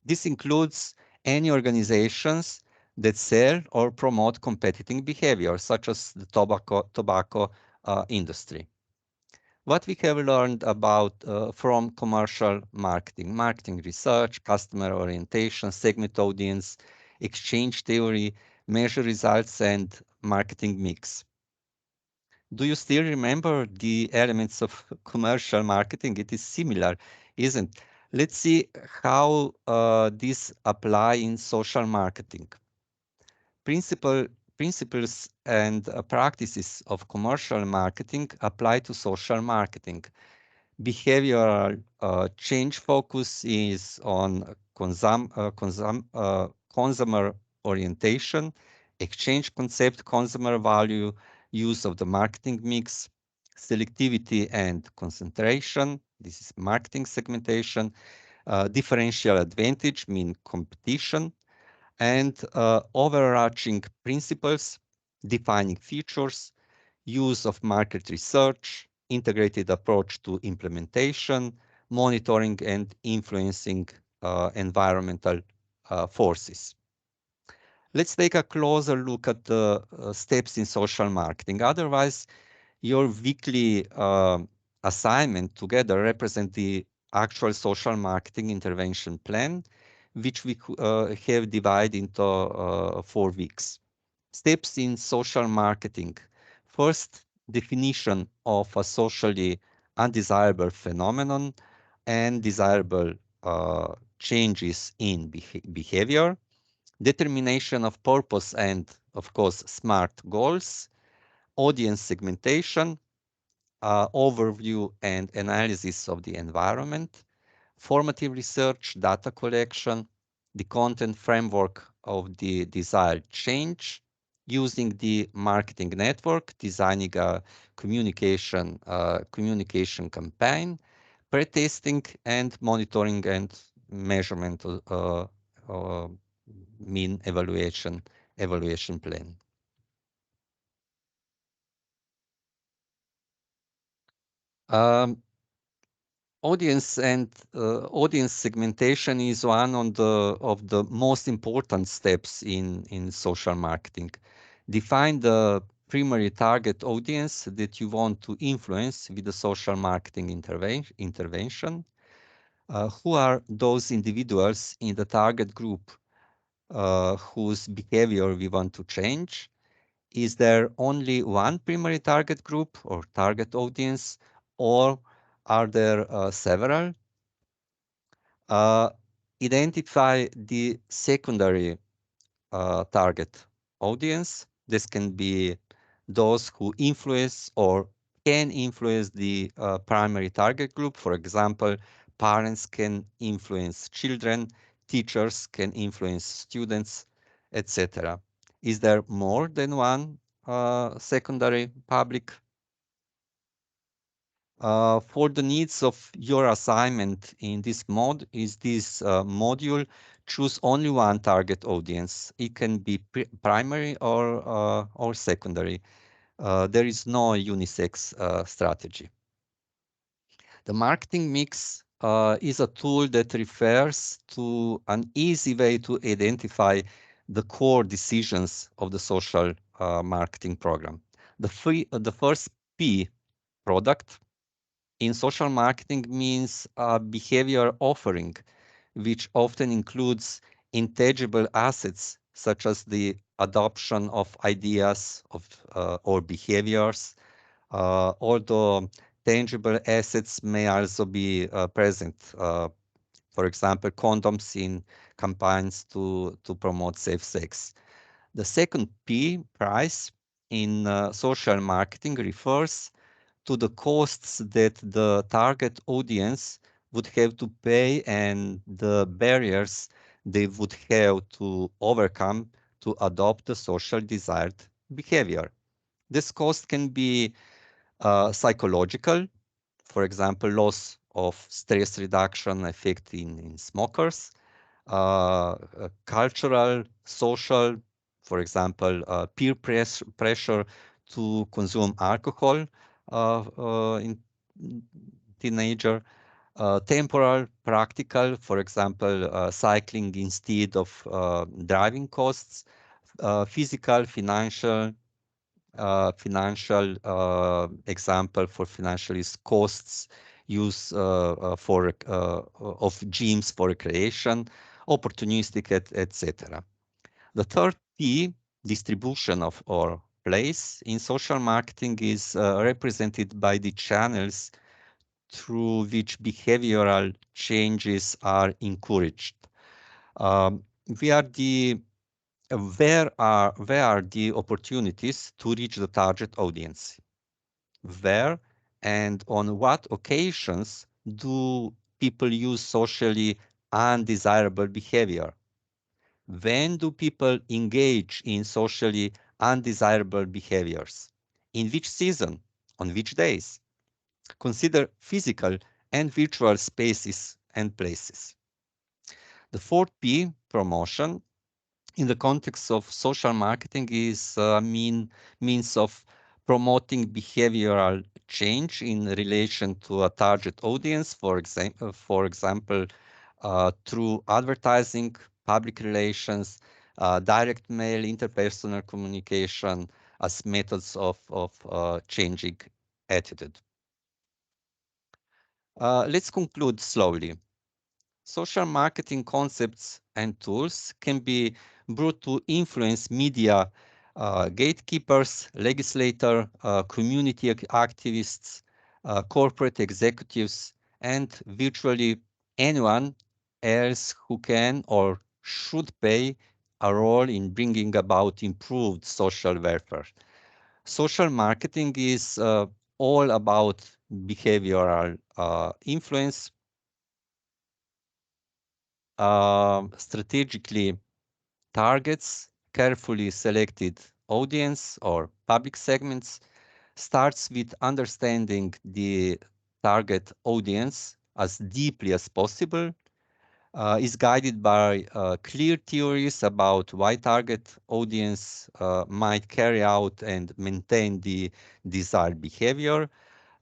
This includes any organizations that sell or promote competing behavior, such as the tobacco industry. What we have learned about from commercial marketing, marketing research, customer orientation, segment audience, exchange theory, measure results, and marketing mix. Do you still remember the elements of commercial marketing? It is similar, isn't it? Let's see how these apply in social marketing. Principles and practices of commercial marketing apply to social marketing. Behavioral change focus is on consumer orientation, exchange concept, consumer value, use of the marketing mix, selectivity and concentration. This is marketing segmentation. Differential advantage mean competition, and overarching principles, defining features, use of market research, integrated approach to implementation, monitoring and influencing environmental forces. Let's take a closer look at the steps in social marketing. Otherwise, your weekly assignment together represent the actual social marketing intervention plan, which we have divided into 4 weeks. Steps in social marketing. First, definition of a socially undesirable phenomenon and desirable changes in behavior, determination of purpose and, of course, SMART goals, audience segmentation, overview and analysis of the environment, formative research, data collection, the content framework of the desired change, using the marketing network, designing a communication campaign, pre-testing and monitoring and measurement mean evaluation plan. Audience and audience segmentation is one of the most important steps in social marketing. Define the primary target audience that you want to influence with the social marketing intervention. Who are those individuals in the target group whose behavior we want to change? Is there only one primary target group or target audience, or are there several? Identify the secondary target audience. This can be those who influence or can influence the primary target group. For example, parents can influence children, teachers can influence students, etc. Is there more than one secondary public? For the needs of your assignment in this module, choose only one target audience. It can be primary or secondary. There is no unisex strategy. The marketing mix is a tool that refers to an easy way to identify the core decisions of the social marketing program. The first P, product, in social marketing means a behavior offering, which often includes intangible assets such as the adoption of ideas or behaviors, although tangible assets may also be present. For example, condoms in campaigns to promote safe sex. The second P, price, in social marketing refers to the costs that the target audience would have to pay and the barriers they would have to overcome to adopt the social desired behavior. This cost can be psychological, for example, loss of stress reduction effect in smokers, cultural, social, for example, peer pressure to consume alcohol in teenager, temporal, practical, for example, cycling instead of driving costs, physical, financial, example for financial is costs use for of gyms for recreation, opportunistic, etc. The third P, distribution of or place in social marketing, is represented by the channels through which behavioral changes are encouraged. Um, we are the where are the opportunities to reach the target audience? Where and on what occasions do people use socially undesirable behavior? When do people engage in socially undesirable behaviors? In which season? On which days? Consider physical and virtual spaces and places. The fourth P, promotion, in the context of social marketing is a means of promoting behavioral change in relation to a target audience, for example, through advertising, public relations, direct mail, interpersonal communication as methods of changing attitude. Let's conclude slowly. Social marketing concepts and tools can be brought to influence media gatekeepers, legislators, community activists, corporate executives, and virtually anyone else who can or should play a role in bringing about improved social welfare. Social marketing is all about behavioral influence, strategically targets carefully selected audience or public segments, starts with understanding the target audience as deeply as possible, is guided by clear theories about why target audience might carry out and maintain the desired behavior,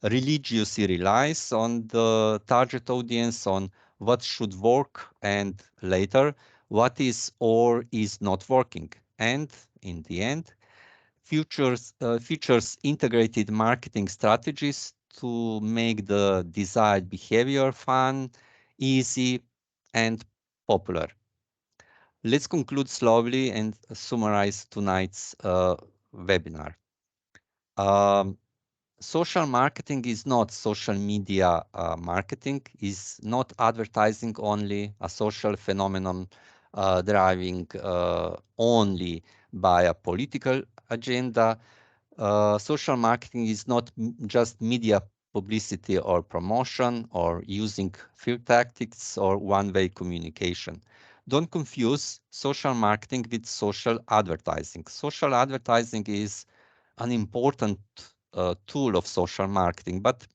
religiously relies on the target audience, on what should work, and later what is or is not working. And in the end, features integrated marketing strategies to make the desired behavior fun, easy, and popular. Let's conclude slowly and summarize tonight's webinar. Um, Social marketing is not social media marketing, is not advertising only, a social phenomenon driving only by a political agenda. Social marketing is not just media publicity or promotion or using fear tactics or one-way communication. Don't confuse social marketing with social advertising. Social advertising is an important tool of social marketing, but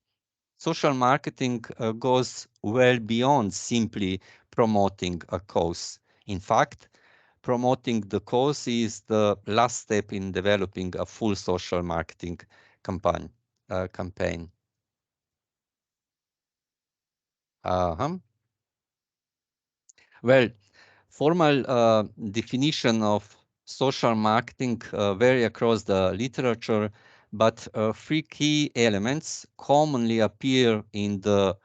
social marketing goes well beyond simply promoting a cause. In fact, promoting the cause is the last step in developing a full social marketing campaign. Uh-huh. Well, formal definition of social marketing vary across the literature, but three key elements commonly appear in the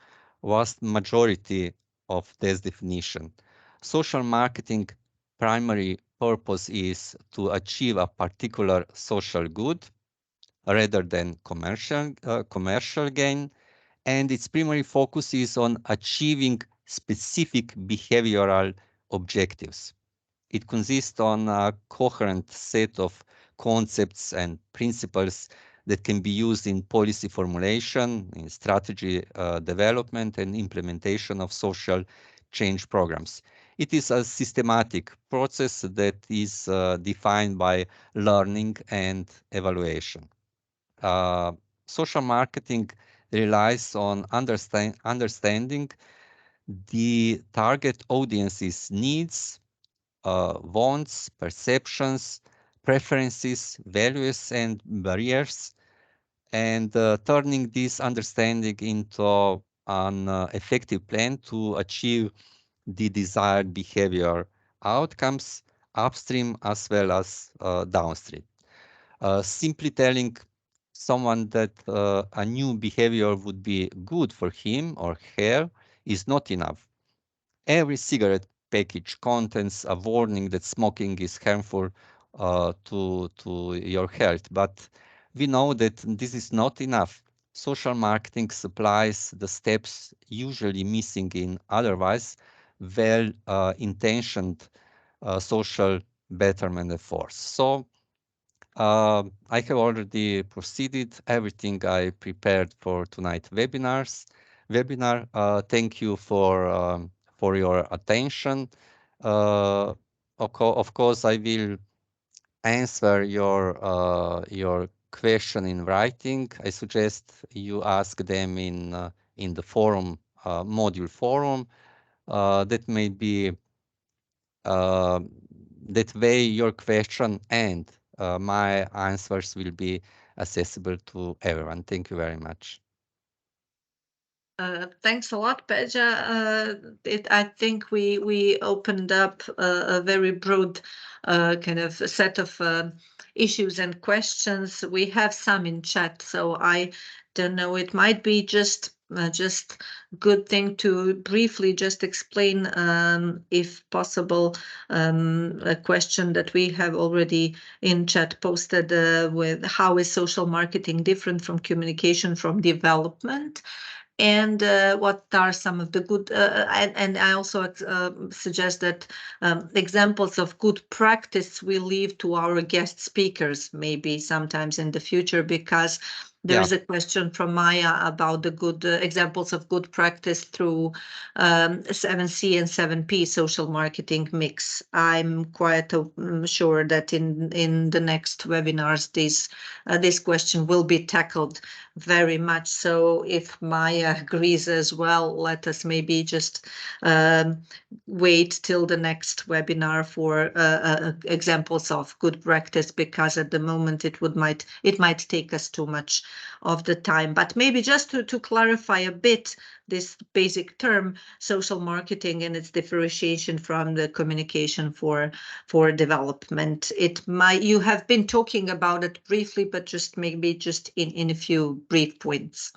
vast majority of this definition. Social marketing primary purpose is to achieve a particular social good rather than commercial gain, and its primary focus is on achieving specific behavioral objectives. It consists on a coherent set of concepts and principles that can be used in policy formulation, in strategy development, and implementation of social change programs. It is a systematic process that is defined by learning and evaluation. Uh, Social marketing relies on understanding the target audience's needs, wants, perceptions, preferences, values, and barriers, and turning this understanding into an effective plan to achieve the desired behavior outcomes upstream as well as downstream. Simply telling someone that a new behavior would be good for him or her is not enough. Every cigarette package contains a warning that smoking is harmful to your health, but we know that this is not enough. Social marketing supplies the steps usually missing in otherwise well-intentioned social betterment efforts. So I have already proceeded everything I prepared for tonight's webinar. Thank you for your attention. Of course, I will answer your question in writing. I suggest you ask them in the forum module forum. That may be uh, that way your question and my answers will be accessible to everyone. Thank you very much.
Thanks a lot, Peja. I think we opened up a very broad kind of set of issues and questions. We have some in chat, so I don't know, it might be just good thing to briefly just explain, if possible, a question that we have already in chat posted, with how is social marketing different from communication from development? And what are some of the good, and I also suggest that examples of good practice we leave to our guest speakers, maybe sometimes in the future, because there is a question from Maya about the good examples of good practice through 7C and 7P social marketing mix. I'm quite sure that in the next webinars, this question will be tackled very much. So if Maya agrees as well, let us maybe just wait till the next webinar for examples of good practice, because at the moment it might take us too much of the time. But maybe just to clarify a bit this basic term, social marketing, and its differentiation from the communication for development. You have been talking about it briefly, but just maybe just in a few brief points.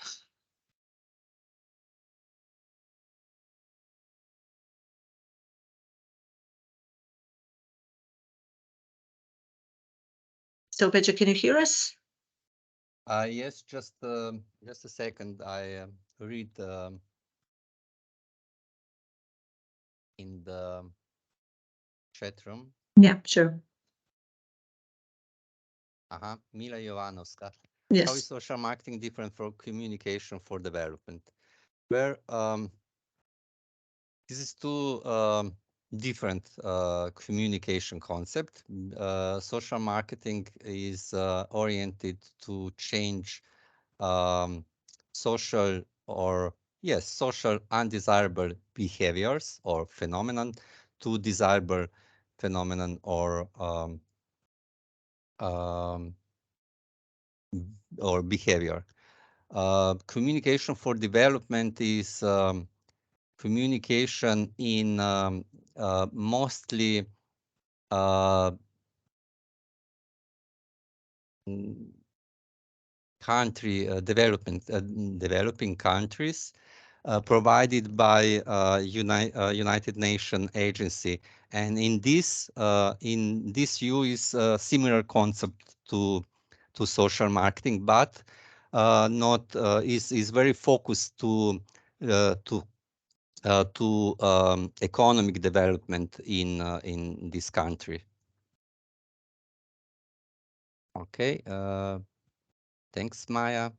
So, Petra, can you hear us?
Yes, just a second. I read in the chat room.
Yeah, sure.
Mila Jovanovska.
Yes.
How is social marketing different from communication for development? Where this is two different communication concept. Social marketing is oriented to change social undesirable behaviors or phenomenon to desirable phenomenon or behavior. Communication for development is communication in mostly developing countries, provided by United Nations agency, and in this view is a similar concept to social marketing, but not is very focused to economic development in this country. Okay, thanks, Maya.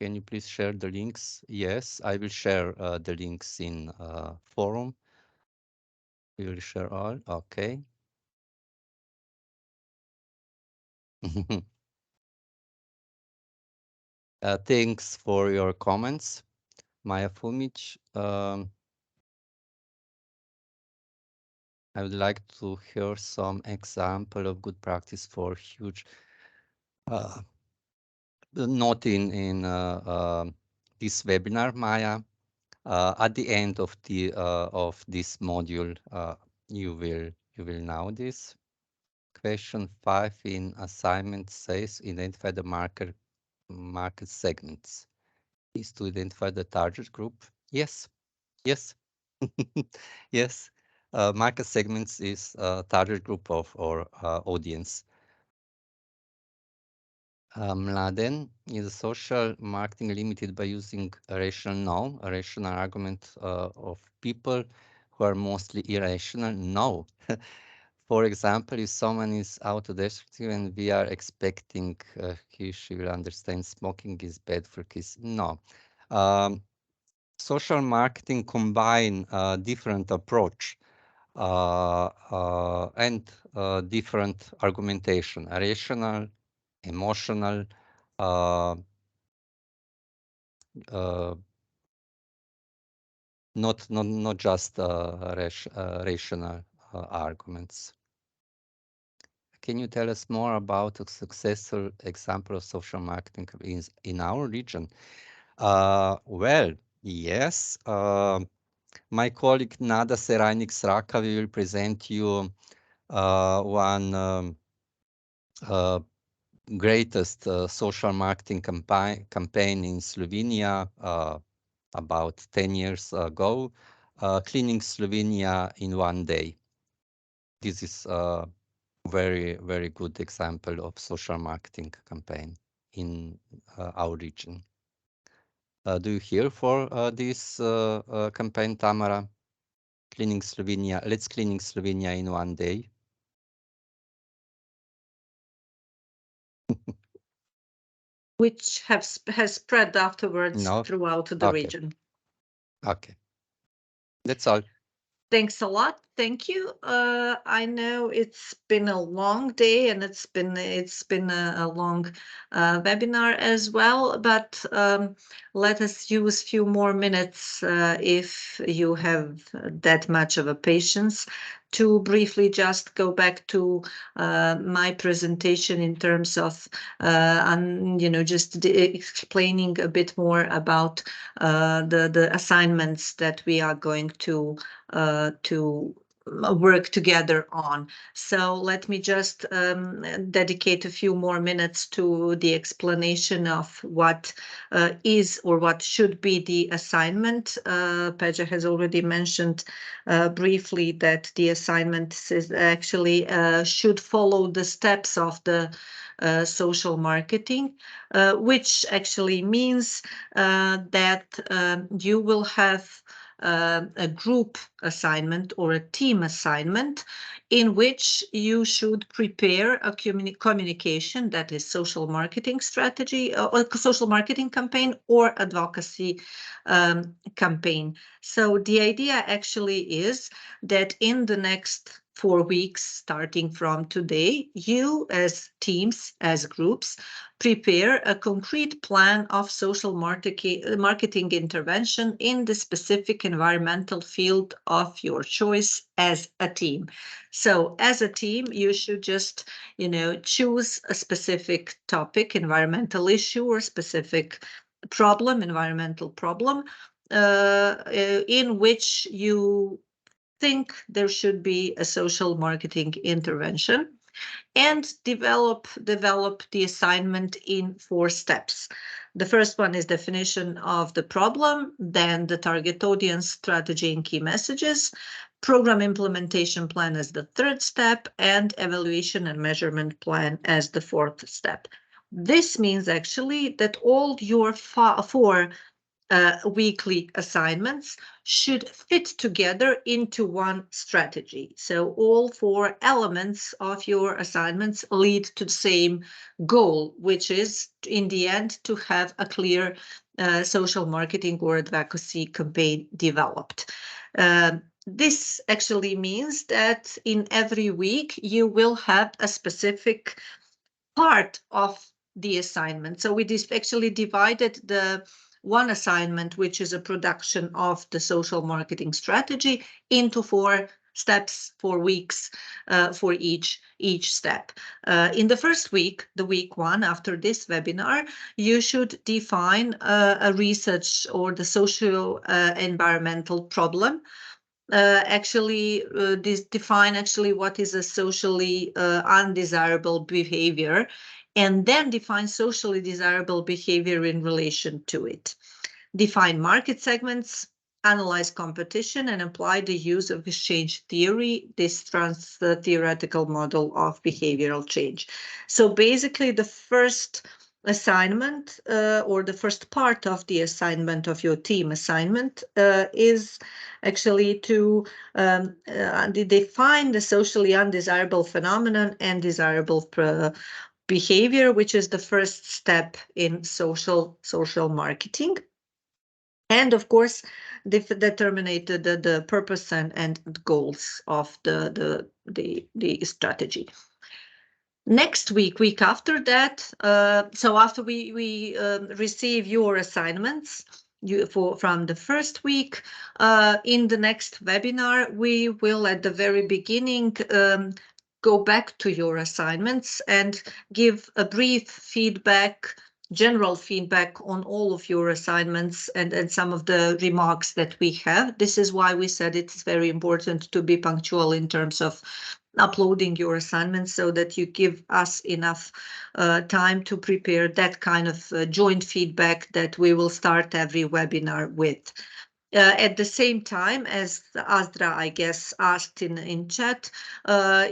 Can you please share the links? Yes, I will share the links in forum. We will share all. Okay. Thanks for your comments, Maya Fumic. I would like to hear some example of good practice for huge. Not in this webinar, Maya. At the end of this module, you will know this. Question 5 in assignment says identify the market segments. Is to identify the target group. Yes. Yes. Yes. Market segments is target group of or audience. Mladen, is social marketing limited by using a rational? No, a rational argument of people who are mostly irrational? No. For example, if someone is autodestructive and we are expecting she will understand smoking is bad for kids. No. Social marketing combine different approach and different argumentation, rational, emotional, not just rational arguments. Can you tell us more about a successful example of social marketing in our region? Well, yes. My colleague Nada Serajnik-Srakavi will present you one greatest social marketing campaign in Slovenia about 10 years ago, cleaning Slovenia in one day. This is a very, very good example of social marketing campaign in our region. Do you hear for this campaign, Tamara? Cleaning Slovenia, let's cleaning Slovenia in one day.
Which has spread afterwards throughout the region.
Okay, that's all.
Thanks a lot. Thank you. I know it's been a long day and it's been a long webinar as well, but let us use a few more minutes if you have that much of a patience to briefly just go back to my presentation in terms of just explaining a bit more about the assignments that we are going to work together on. So let me just dedicate a few more minutes to the explanation of what is or what should be the assignment. Peja has already mentioned briefly that the assignment is actually should follow the steps of the social marketing, which actually means that you will have a group assignment or a team assignment in which you should prepare a communication, that is social marketing strategy or social marketing campaign or advocacy campaign. So the idea actually is that in the next 4 weeks, starting from today, you as teams, as groups, prepare a concrete plan of social marketing intervention in the specific environmental field of your choice as a team. So as a team, you should just, choose a specific topic, environmental issue or specific problem, environmental problem, in which you think there should be a social marketing intervention, and develop the assignment in 4 steps. The first one is definition of the problem, then the target audience, strategy and key messages, program implementation plan as the 3rd step, and evaluation and measurement plan as the 4th step. This means actually that all your 4 weekly assignments should fit together into one strategy. So all 4 elements of your assignments lead to the same goal, which is in the end to have a clear social marketing or advocacy campaign developed. This actually means that in every week you will have a specific part of the assignment. So we actually divided the one assignment, which is a production of the social marketing strategy, into 4 steps, 4 weeks for each step. In the first week, the week 1 after this webinar, you should define a research or the social environmental problem. Define what is a socially undesirable behavior, and then define socially desirable behavior in relation to it. Define market segments, analyze competition, and apply the use of exchange theory, this theoretical model of behavioral change. So basically the first assignment or the first part of the assignment of your team assignment is actually to define the socially undesirable phenomenon and desirable behavior, which is the first step in social marketing. And of course, determine the purpose and goals of the strategy. Next week after that, so after we receive your assignments from the first week, in the next webinar, we will at the very beginning go back to your assignments and give a brief feedback, general feedback on all of your assignments and some of the remarks that we have. This is why we said it's very important to be punctual in terms of uploading your assignments so that you give us enough time to prepare that kind of joint feedback that we will start every webinar with. At the same time, as Asdra, I guess, asked in chat,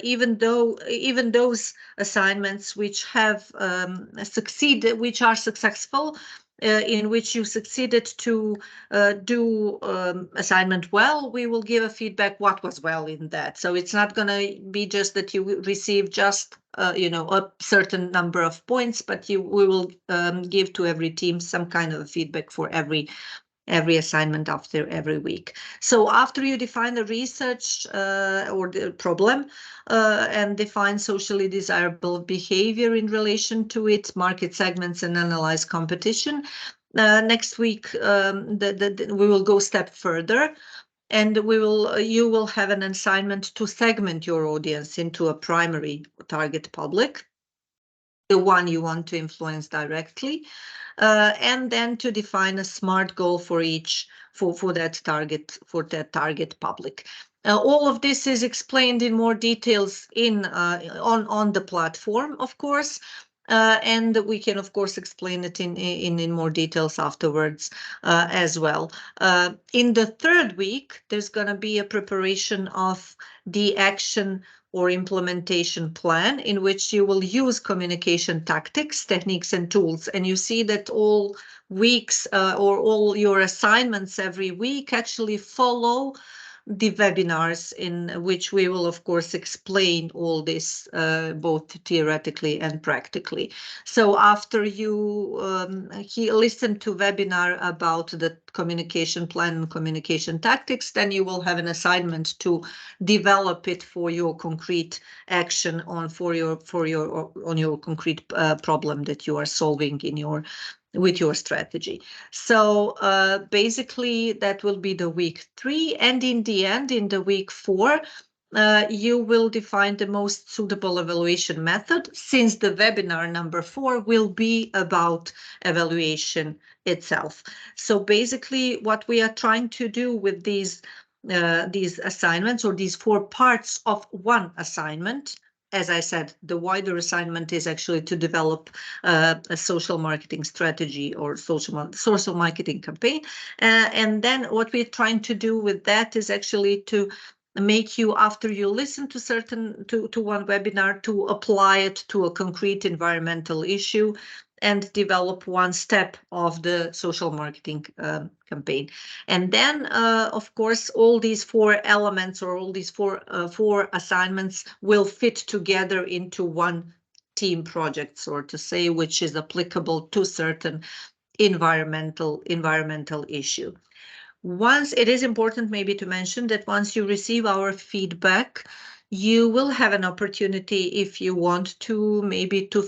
even those assignments which have succeeded, which are successful, in which you succeeded to do assignment well, we will give a feedback what was well in that. So it's not going to be just that you receive just a certain number of points, but we will give to every team some kind of feedback for every assignment after every week. So after you define the research or the problem and define socially desirable behavior in relation to it, market segments, and analyze competition, next week we will go a step further, and you will have an assignment to segment your audience into a primary target public, the one you want to influence directly, and then to define a SMART goal for each for that target public. All of this is explained in more details on the platform, of course, and we can of course explain it in more details afterwards as well. In the third week, there's going to be a preparation of the action or implementation plan in which you will use communication tactics, techniques, and tools. And you see that all weeks or all your assignments every week actually follow the webinars in which we will, of course, explain all this both theoretically and practically. So after you listen to webinar about the communication plan and communication tactics, then you will have an assignment to develop it for your concrete action on your concrete problem that you are solving with your strategy. So basically that will be the week 3, and in the end, in the week 4, you will define the most suitable evaluation method, since the webinar number 4 will be about evaluation itself. So basically what we are trying to do with these assignments, or these 4 parts of one assignment, as I said, the wider assignment is actually to develop a social marketing strategy or social marketing campaign. And then what we're trying to do with that is actually to make you, after you listen to one webinar, to apply it to a concrete environmental issue and develop one step of the social marketing campaign. And then, of course, all these 4 elements, or all these four assignments, will fit together into one team project, so to say, which is applicable to certain environmental issue. Once, it is important maybe to mention that once you receive our feedback, you will have an opportunity, if you want to, maybe to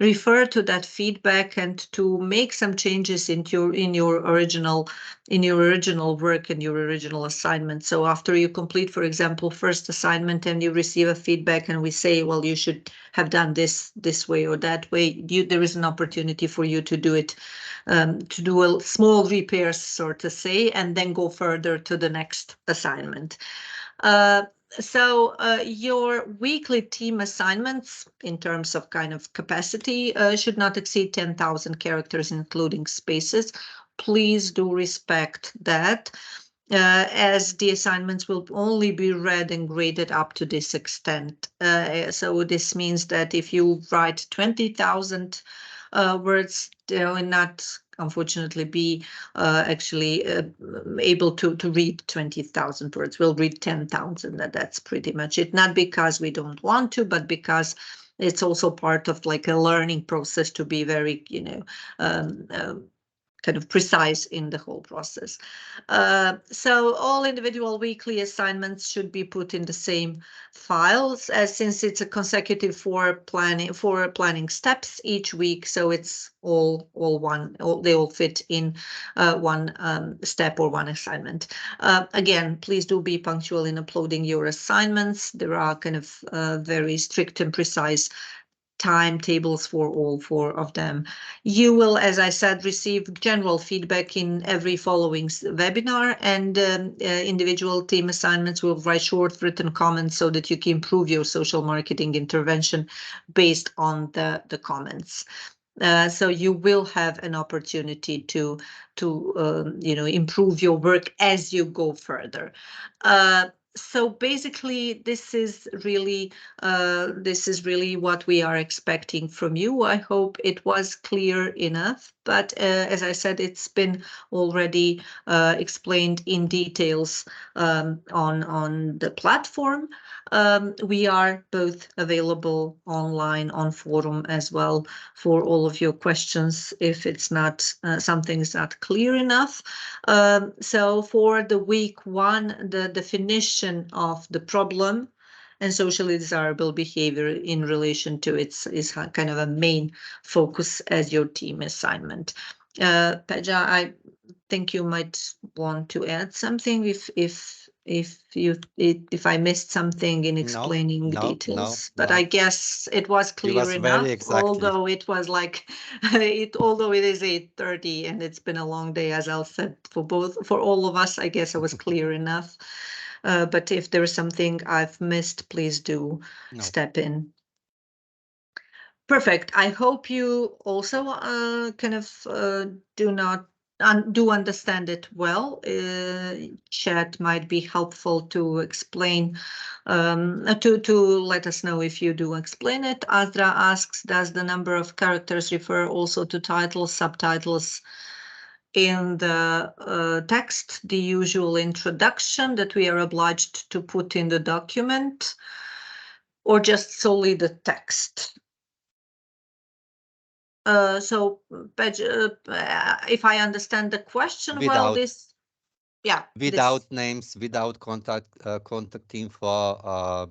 refer to that feedback and to make some changes in your original work and your original assignment. So after you complete, for example, first assignment, and you receive a feedback, and we say, well, you should have done this way or that way, there is an opportunity for you to do it, to do a small repairs, so to say, and then go further to the next assignment. So your weekly team assignments, in terms of kind of capacity, should not exceed 10,000 characters, including spaces. Please do respect that, as the assignments will only be read and graded up to this extent. So this means that if you write 20,000 words, they will not, unfortunately, be actually able to read 20,000 words. We'll read 10,000. That's pretty much it. Not because we don't want to, but because it's also part of like a learning process to be very, kind of precise in the whole process. So all individual weekly assignments should be put in the same files, since it's a consecutive four planning steps each week. So it's all one. They all fit in one step or one assignment. Again, please do be punctual in uploading your assignments. There are kind of very strict and precise timetables for all 4 of them. You will, as I said, receive general feedback in every following webinar, and individual team assignments will write short written comments so that you can improve your social marketing intervention based on the comments. So you will have an opportunity to improve your work as you go further. So basically, this is really what we are expecting from you. I hope it was clear enough. But as I said, it's been already explained in details on the platform. We are both available online on forum as well for all of your questions if it's not something's not clear enough. So for the week 1, the definition of the problem and socially desirable behavior in relation to it is kind of a main focus as your team assignment. Peja, I think you might want to add something if I missed something in explaining details, but I guess it was clear enough. Although it was like although it is 8:30 and it's been a long day, as I'll said, for all of us, I guess it was clear enough. But if there is something I've missed, please do step in. Perfect. I hope you also kind of do understand it well. Chat might be helpful to explain, to let us know if you do explain it. Azra asks, does the number of characters refer also to titles, subtitles in the text, the usual introduction that we are obliged to put in the document, or just solely the text? So, if I understand the question well,
without names, without contact info,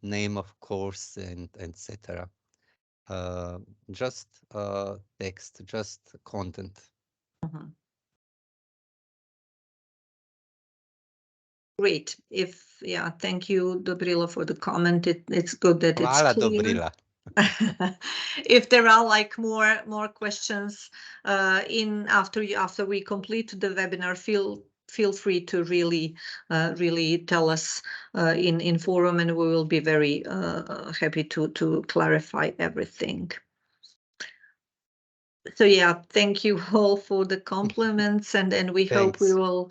name of course, and etc. Just text, just content.
Great. Thank you, Dobrila, for the comment. It's good that it's clear.
Dobrila.
If there are like more questions after we complete the webinar, feel free to really tell us in forum, and we will be very happy to clarify everything. So thank you all for the compliments, and we hope we will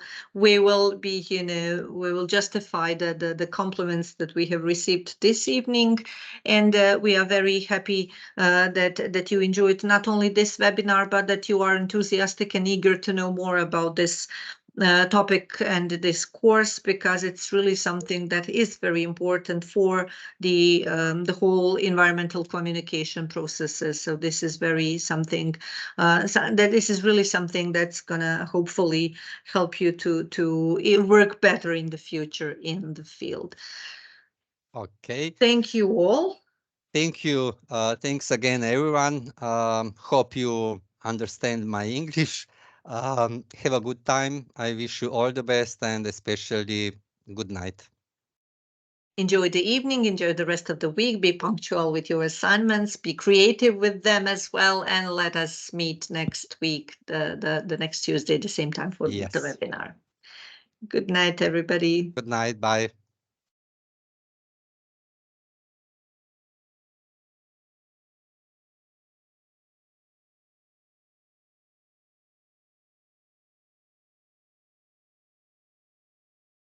be, we will justify the compliments that we have received this evening, and we are very happy that you enjoyed not only this webinar, but that you are enthusiastic and eager to know more about this topic and this course, because it's really something that is very important for the whole environmental communication processes. So this is something this is really something that's gonna hopefully help you to work better in the future in the field.
Okay.
Thank you all.
Thank you. Thanks again, everyone. Hope you understand my English. Have a good time. I wish you all the best, and especially good night.
Enjoy the evening, enjoy the rest of the week, be punctual with your assignments, be creative with them as well, and let us meet next week, the next Tuesday, the same time for the webinar. Good night, everybody.
Good night. Bye.